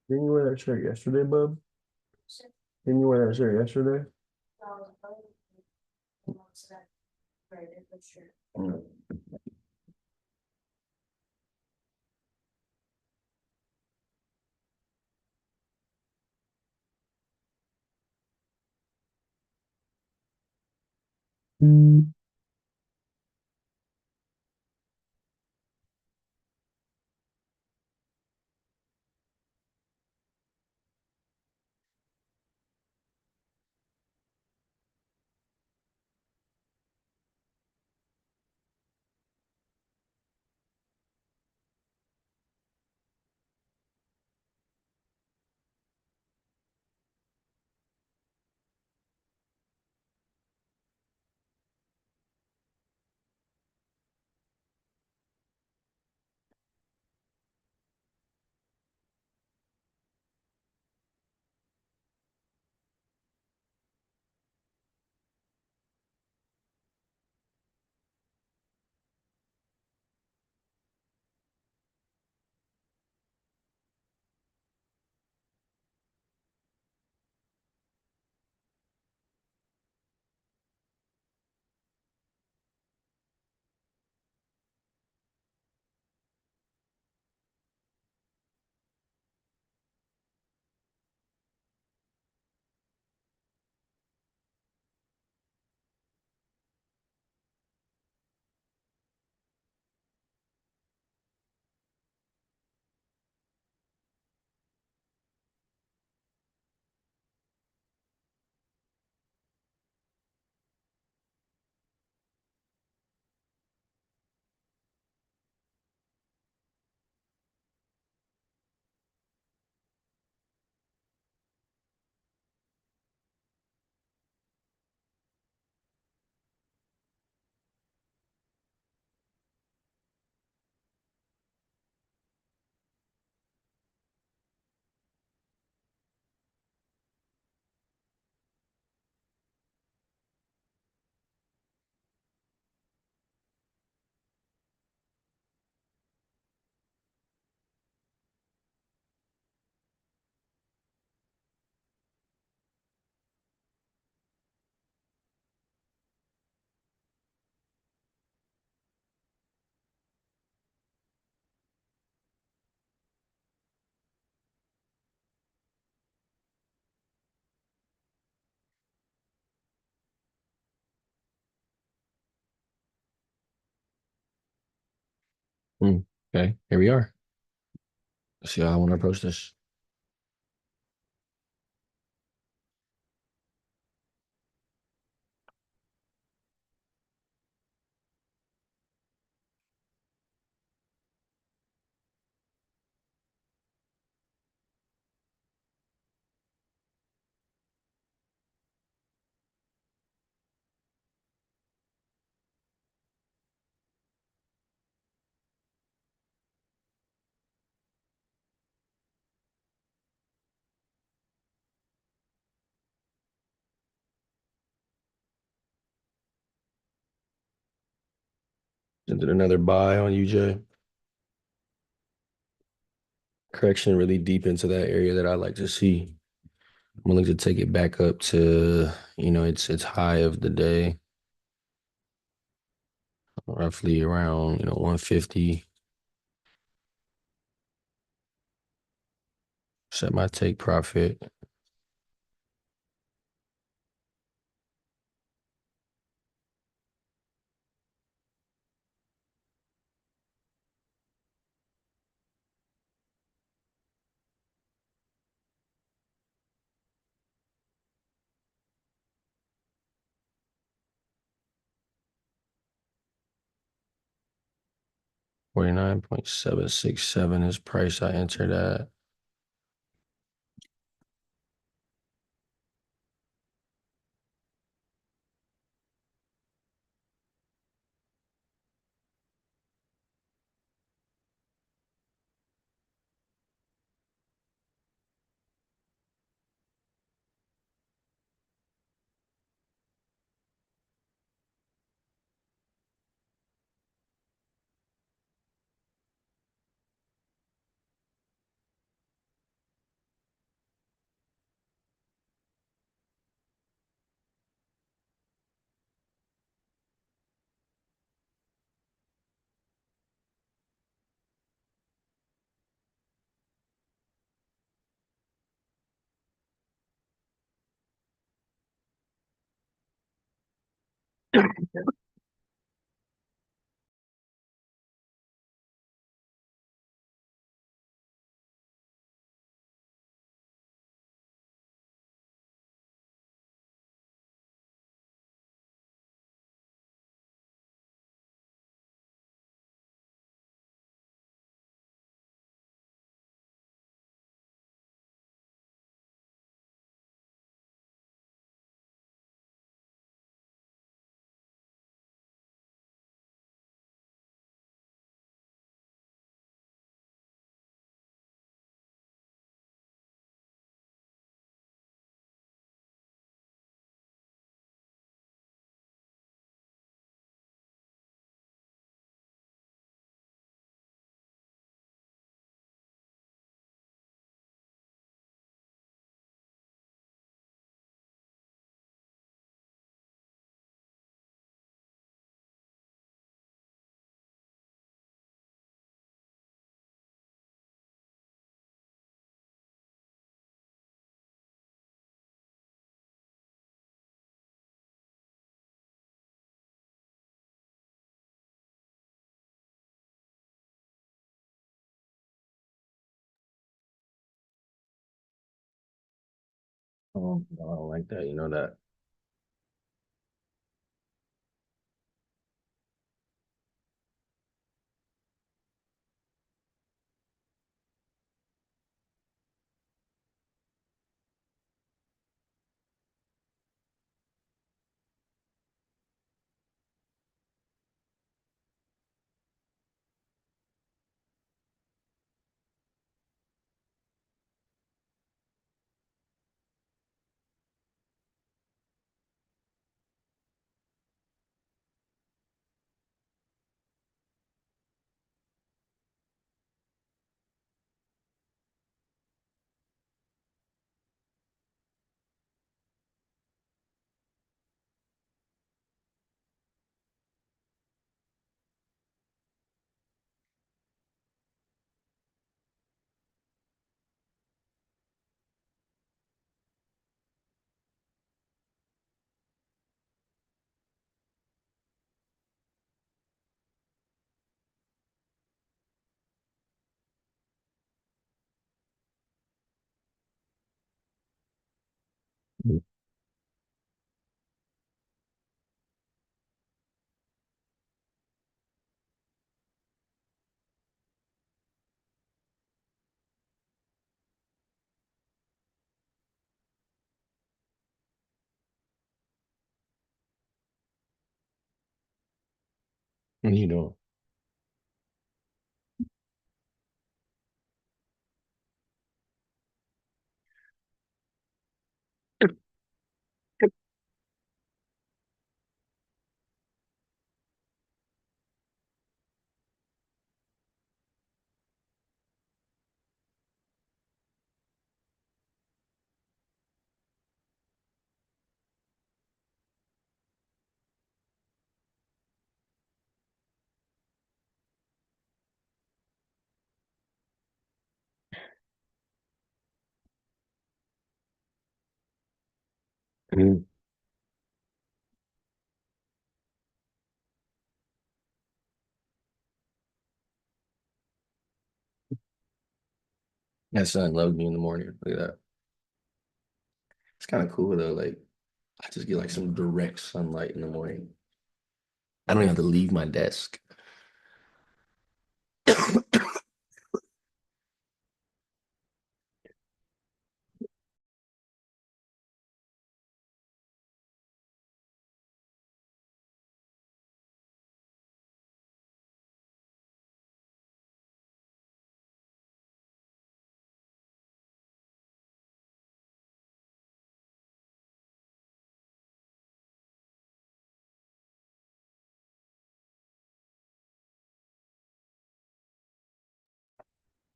Didn't you wear that shirt yesterday, bub? Didn't you wear that shirt yesterday? Mm. Mm. Okay, here we are. Let's see how I want to approach this. Is it another buy on UJ? Correction really deep into that area that I like to see. I'm willing to take it back up to, its high of the day, roughly around, 150. Set my take profit. 49.767 is price I entered at. Oh, I don't like that. You know that. You know. Mhm. That sun loves me in the morning. Look at that. It's kind of cool though. Like I just get like some direct sunlight in the morning. I don't even have to leave my desk.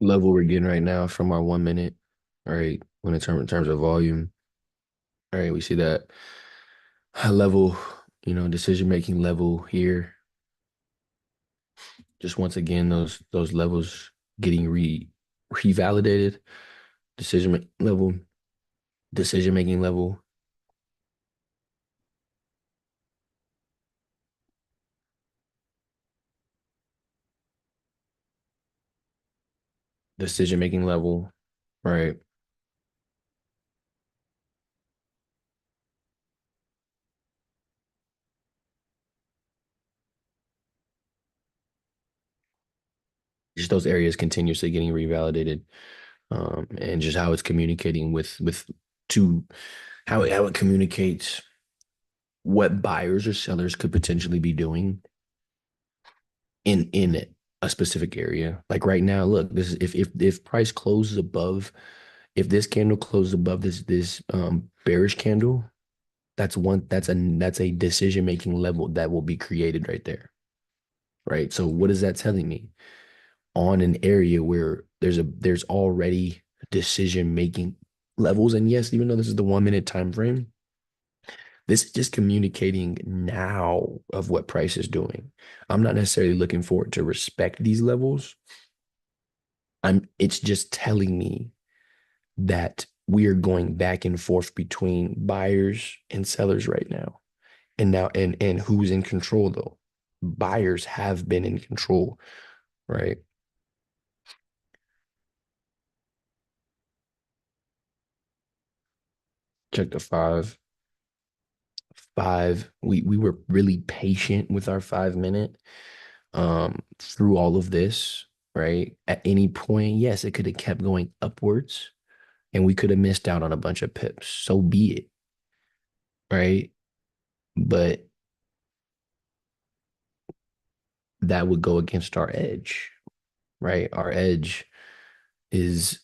Level we're getting right now from our 1 minute. All right. When in terms of volume. All right, we see that high level, decision making level here. Just once again, those levels getting revalidated. Level, decision making level, decision making level. Right. Just those areas continuously getting revalidated. And just how it's communicating with to how it communicates what buyers or sellers could potentially be doing in a specific area. Like right now, look, this is if price closes above, if this candle closes above this bearish candle, that's a decision making level that will be created right there. Right. So what is that telling me? On an area where there's already decision making levels. And yes, even though this is the 1 minute time frame, this is just communicating now of what price is doing. I'm not necessarily looking for it to respect these levels. It's just telling me that we are going back and forth between buyers and sellers right now. And who's in control though? Buyers have been in control, right? Check the five. Five. We were really patient with our 5 minute through all of this, right? At any point, yes, it could have kept going upwards and we could have missed out on a bunch of pips. So be it, right? But that would go against our edge, right? Our edge is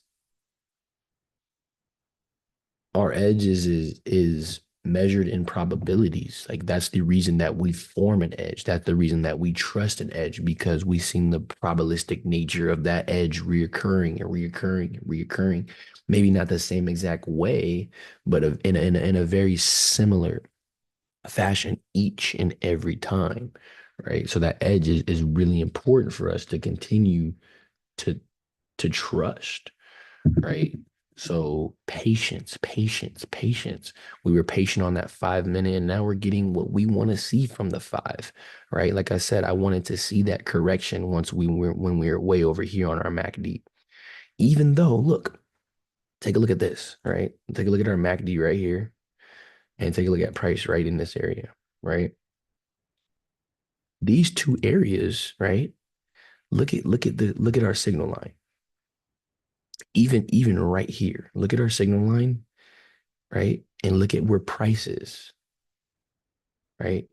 our edge is measured in probabilities. Like that's the reason that we form an edge. That's the reason that we trust an edge because we've seen the probabilistic nature of that edge reoccurring and reoccurring and reoccurring. Maybe not the same exact way, but in a very similar fashion each and every time, right? So that edge is really important for us to continue to to trust, right? So patience, patience, patience. We were patient on that 5 minute, and now we're getting what we want to see from the five, right? Like I said, I wanted to see that correction once we were when we were way over here on our MACD. Even though, look, take a look at this, right? Take a look at our MACD right here, and take a look at price right in this area, right? These two areas, right? Look at our signal line. Even right here, look at our signal line, right? And look at where price is, right?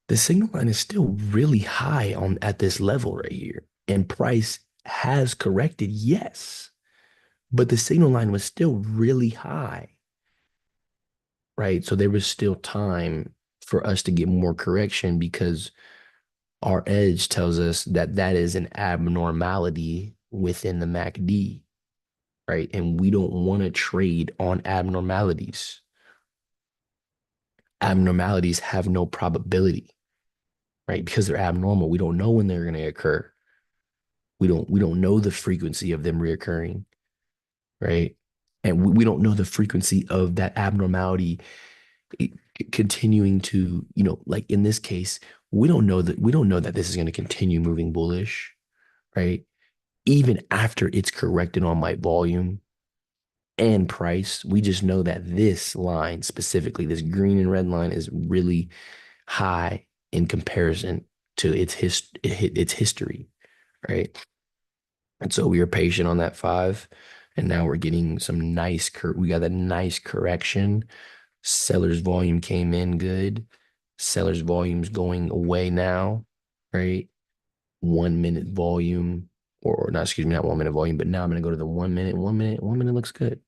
The signal line is still really high on at this level right here. And price has corrected, yes, but the signal line was still really high, right? So there was still time for us to get more correction because our edge tells us that that is an abnormality within the MACD, right? And we don't want to trade on abnormalities. Abnormalities have no probability, right? Because they're abnormal. We don't know when they're going to occur. We don't know the frequency of them reoccurring, right? And we don't know the frequency of that abnormality continuing to, like in this case, we don't know that this is going to continue moving bullish, right? Even after it's corrected on my volume and price, we just know that this line specifically, this green and red line, is really high in comparison to its history, right? And so we were patient on that five, and now we're getting some we got a nice correction. Seller's volume came in good. Seller's volume's going away now, right? 1 minute volume, or not, excuse me, not 1 minute volume, but now I'm gonna go to the 1 minute. 1 minute, 1 minute looks good.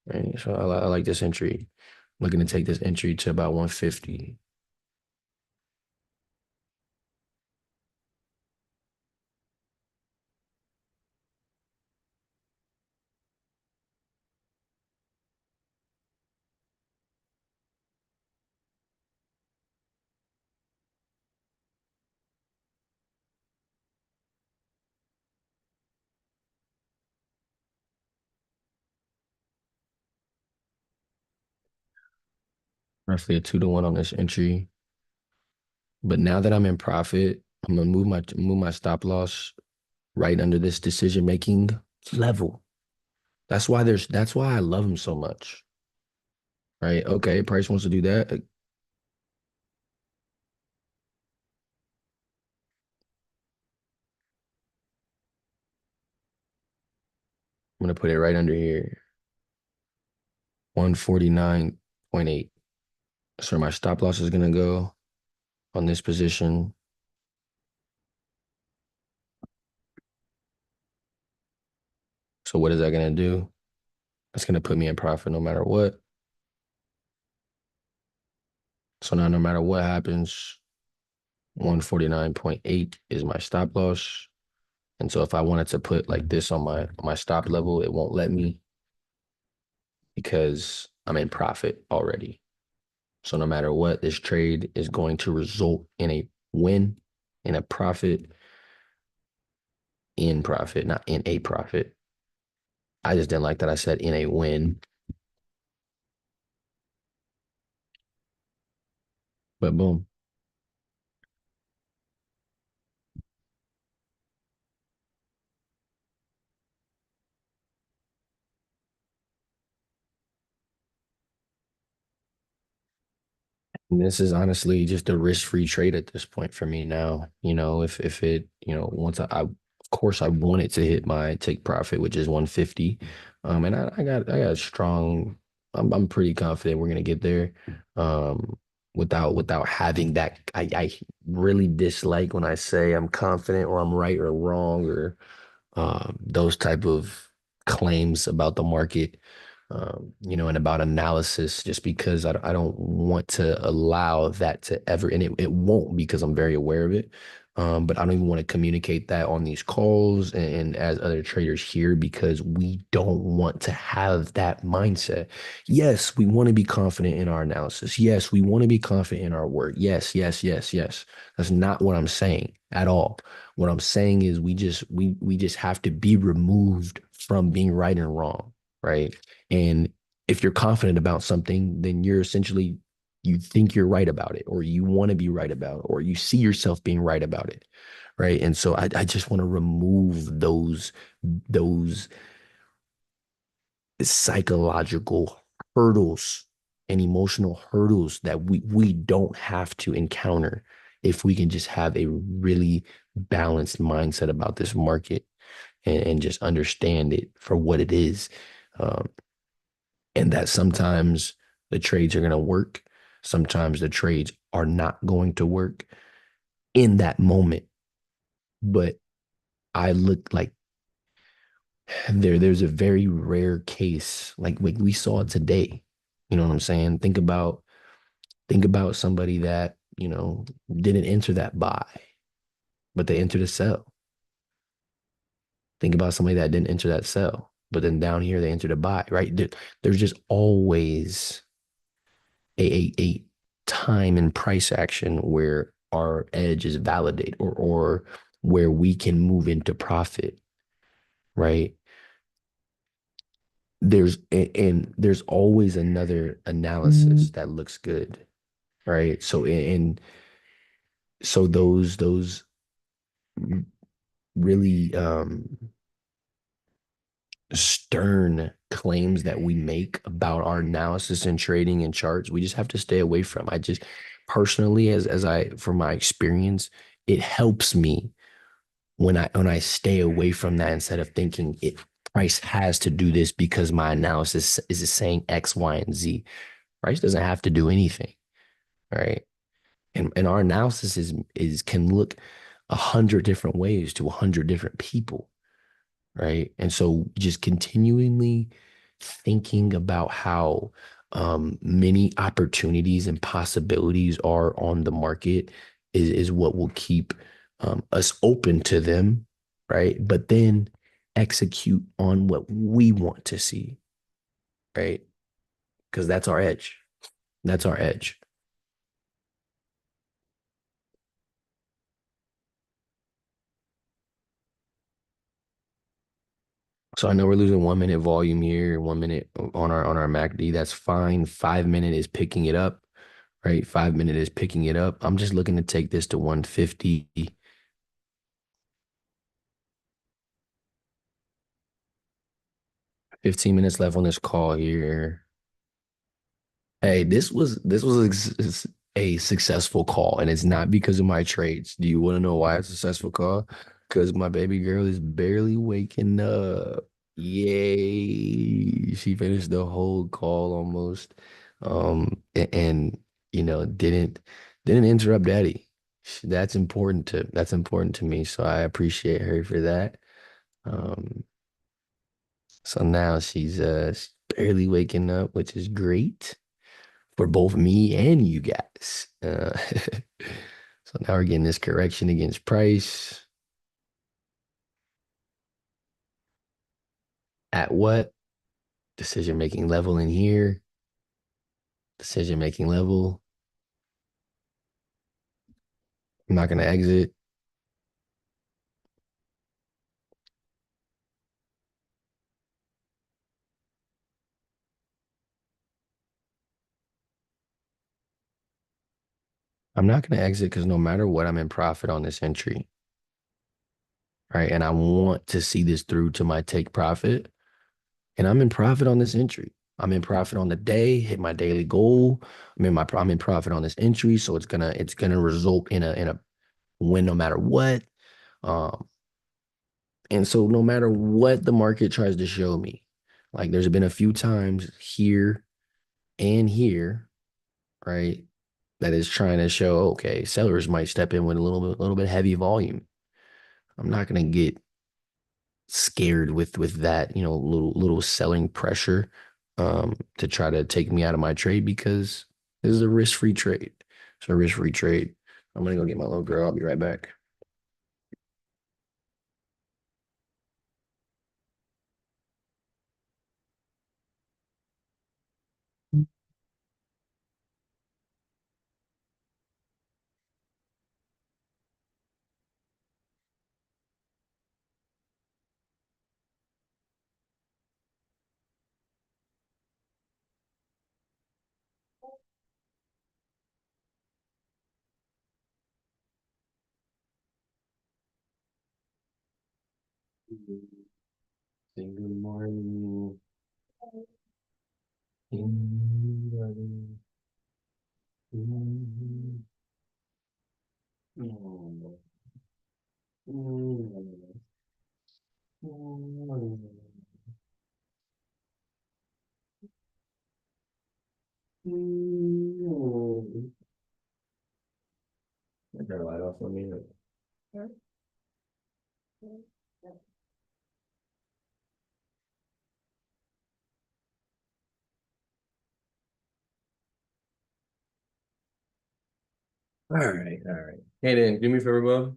Right. So I like this entry. Looking to take this entry to about 150. Roughly a 2 to 1 on this entry. But now that I'm in profit, I'm gonna move my stop loss right under this decision making level. That's why I love him so much. Right. Okay. Price wants to do that. I'm gonna put it right under here. 149.8. So my stop loss is gonna go on this position. So what is that gonna do? It's gonna put me in profit no matter what. So now no matter what happens, 149.8 is my stop loss. And so if I wanted to put like this on my stop level, it won't let me because I'm in profit already. So no matter what, this trade is going to result in a win, in a profit, in profit, not in a profit. I just didn't like that I said in a win, but boom. And this is honestly just a risk-free trade at this point for me now. If it, once of course I want it to hit my take profit, which is 150. And I got a strong, I'm pretty confident we're gonna get there. Without having that, I really dislike when I say I'm confident or I'm right or wrong or those type of claims about the market, and about analysis, just because I don't want to allow that to ever, and it won't because I'm very aware of it. But I don't even want to communicate that on these calls and as other traders here because we don't want to have that mindset. Yes, we want to be confident in our analysis. Yes, we want to be confident in our work. Yes, yes, yes, yes. That's not what I'm saying at all. What I'm saying is we just have to be removed from being right and wrong, right? And if you're confident about something, then you think you're right about it, or you want to be right about it, or you see yourself being right about it, right? And so I just want to remove those psychological hurdles and emotional hurdles that we don't have to encounter if we can just have a really balanced mindset about this market and just understand it for what it is. Um, and that sometimes the trades are going to work. Sometimes the trades are not going to work in that moment. But I look like there's a very rare case like we saw today. You know what I'm saying? Think about somebody that, didn't enter that buy, but they entered a sell. Think about somebody that didn't enter that sell, but then down here they entered a buy, right? There's just always a time and price action where our edge is validated or where we can move into profit, right? and there's always another analysis that looks good, right? So and so those really stern claims that we make about our analysis and trading and charts, we just have to stay away from. I just personally, as I from my experience, it helps me when I stay away from that instead of thinking it price has to do this because my analysis is saying X, Y, and Z. Price doesn't have to do anything, right? And our analysis is can look 100 different ways to 100 different people, right? And so just continually thinking about how many opportunities and possibilities are on the market is what will keep us open to them, right? But then execute on what we want to see, right? Because that's our edge. That's our edge. So I know we're losing 1 minute volume here, 1 minute on our MACD. That's fine. 5 minute is picking it up, right? 5 minute is picking it up. I'm just looking to take this to 150. 15 minutes left on this call here. Hey, a successful call, and it's not because of my trades. Do you want to know why it's a successful call? Because my baby girl is barely waking up. Yay. She finished the whole call almost. And didn't interrupt daddy. That's important to me. So I appreciate her for that. Um, so now she's barely waking up, which is great for both me and you guys. So now we're getting this correction against price. At what? Decision making level in here. Decision making level. I'm not going to exit. I'm not going to exit because no matter what, I'm in profit on this entry. Right. And I want to see this through to my take profit. And I'm in profit on this entry. I'm in profit on the day, hit my daily goal. I'm in profit on this entry. So it's gonna result in a win no matter what. Um, and so no matter what the market tries to show me, like there's been a few times here and here, right, that is trying to show, okay, sellers might step in with a little bit heavy volume. I'm not gonna get scared with that, little selling pressure to try to take me out of my trade because this is a risk-free trade. It's a risk-free trade. I'm gonna go get my little girl. I'll be right back. Say good morning. I got a light off for me. All right, all right. Hey, then, do me a favor, bub.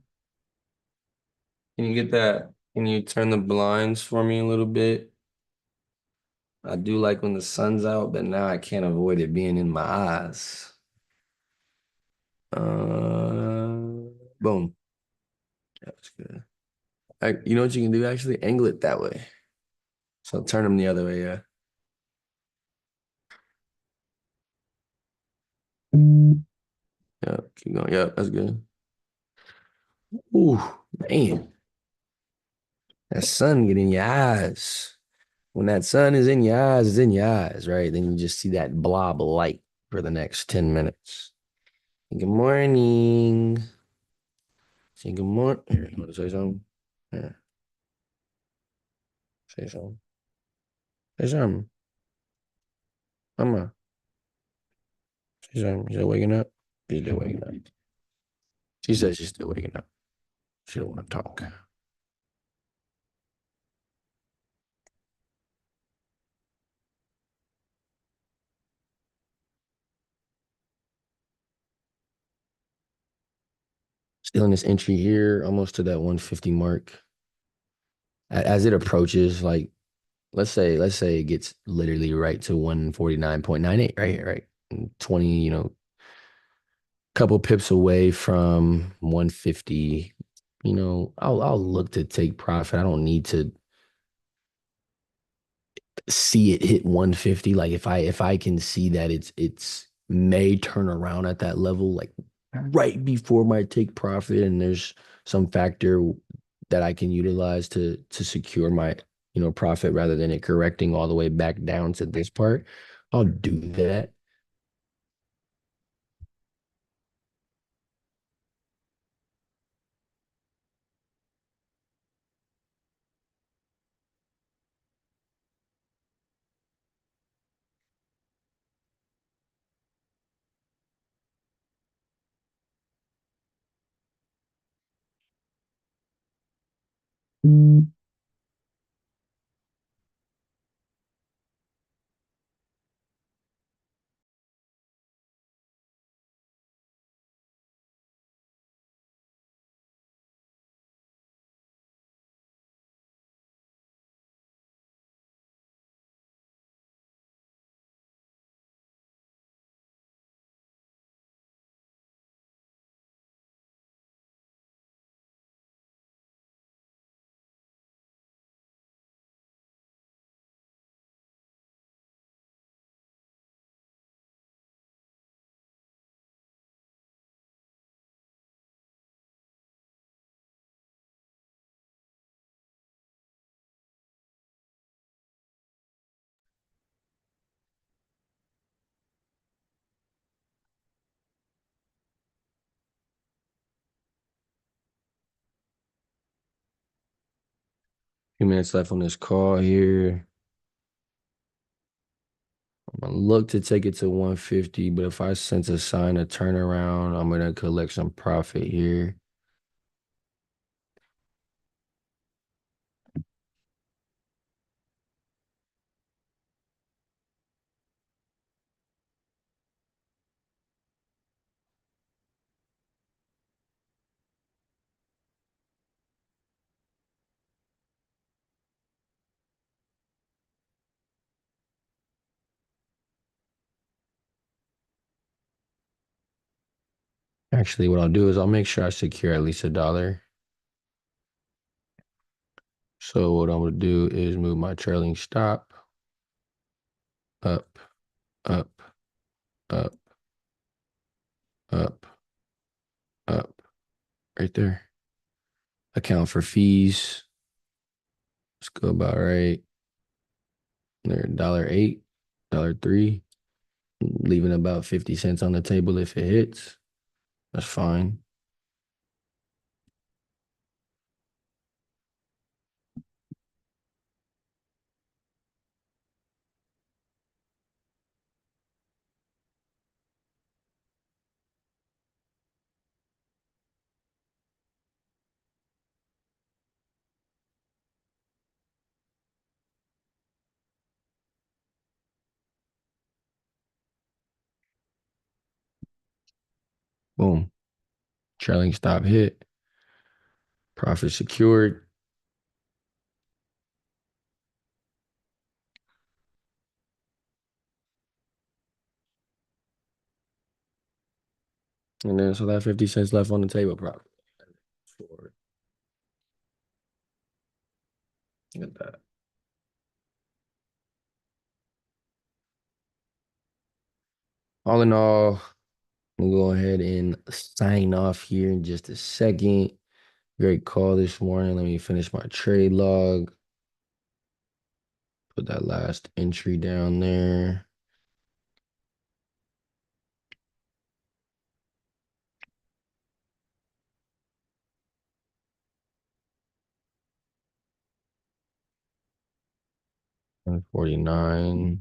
Can you get that? Can you turn the blinds for me a little bit? I do like when the sun's out, but now I can't avoid it being in my eyes. Boom. That's good. You know what you can do actually? Angle it that way. So turn them the other way, yeah. Keep going. Yep, that's good. Ooh, man. That sun get in your eyes. When that sun is in your eyes, it's in your eyes, right? Then you just see that blob of light for the next 10 minutes. Good morning. Say good morning. Here, you want to say something? Yeah, say something. Say something. Mama, say something. You still waking up? She's still waking up. She says she's still waking up. She don't want to talk. Still in this entry here, almost to that 150 mark. As it approaches, like let's say it gets literally right to 149.98, right here, right? And 20, couple pips away from 150. I'll look to take profit. I don't need to see it hit 150. Like if I can see that it's may turn around at that level, like right before my take profit, and there's some factor that I can utilize to secure my profit rather than it correcting all the way back down to this part, I'll do that. Few minutes left on this call here. I'm gonna look to take it to 150, but if I sense a sign of turnaround, I'm gonna collect some profit here. Actually, what I'll do is I'll make sure I secure at least $1. So what I'm gonna do is move my trailing stop up, up, up, up, up, right there. Account for fees. Let's go about right. They're $1.08, $1.03, leaving about 50 cents on the table if it hits. That's fine. Boom. Trailing stop hit. Profit secured. And then so that 50 cents left on the table profit. Look at that. All in all, We'll go ahead and sign off here in just a second. Great call this morning. Let me finish my trade log. Put that last entry down there. $149,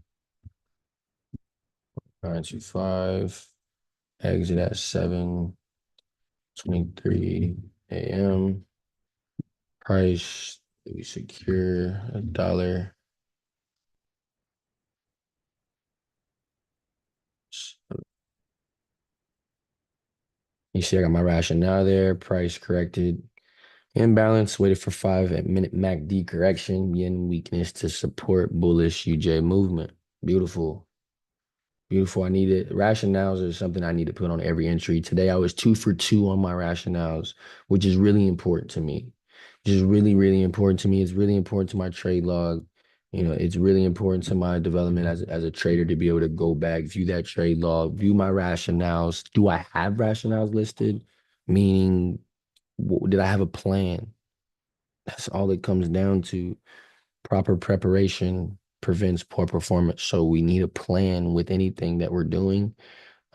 925. Exit at 7:23 a.m. Price, we secure $1. You see, I got my rationale there. Price corrected. Imbalance, waited for 5-minute MACD correction. Yen weakness to support bullish UJ movement. Beautiful. Beautiful. I need it. Rationales are something I need to put on every entry. Today I was 2 for 2 on my rationales, which is really important to me. Which is really, really important to me. It's really important to my trade log. It's really important to my development as a trader to be able to go back, view that trade log, view my rationales. Do I have rationales listed? Meaning, did I have a plan? That's all it comes down to. Proper preparation prevents poor performance. So we need a plan with anything that we're doing,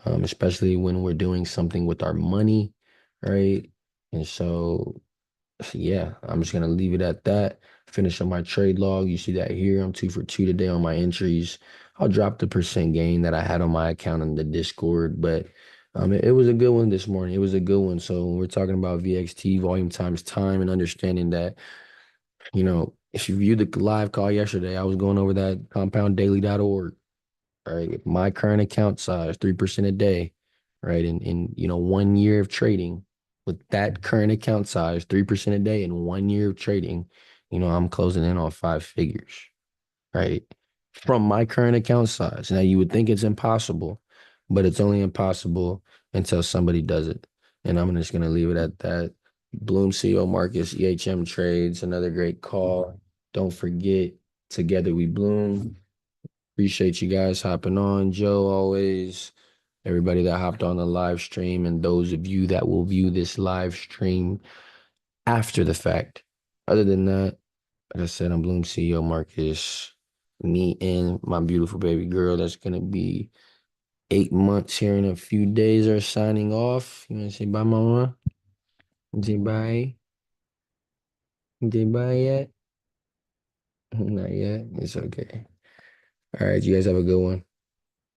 especially when we're doing something with our money, right? And so yeah, I'm just gonna leave it at that. Finish on my trade log. You see that here. I'm 2 for 2 today on my entries. I'll drop the percent gain that I had on my account in the Discord, but it was a good one this morning. It was a good one. So when we're talking about VXT, volume times time, and understanding that, if you viewed the live call yesterday, I was going over that compounddaily.org, right? My current account size, 3% a day, right? In 1 year of trading, with that current account size, 3% a day in 1 year of trading, I'm closing in on 5 figures, right? From my current account size. Now you would think it's impossible, but it's only impossible until somebody does it. And I'm just gonna leave it at that. Bloom CEO Marcus, EHM trades, another great call. Don't forget, together we bloom. Appreciate you guys hopping on. Joe, always. Everybody that hopped on the live stream, and those of you that will view this live stream after the fact. Other than that, like I said, I'm Bloom CEO Marcus. Me and my beautiful baby girl that's gonna be 8 months here in a few days are signing off. You wanna say bye, mama? Say bye? Say bye yet? Not yet. It's okay. All right, you guys have a good one.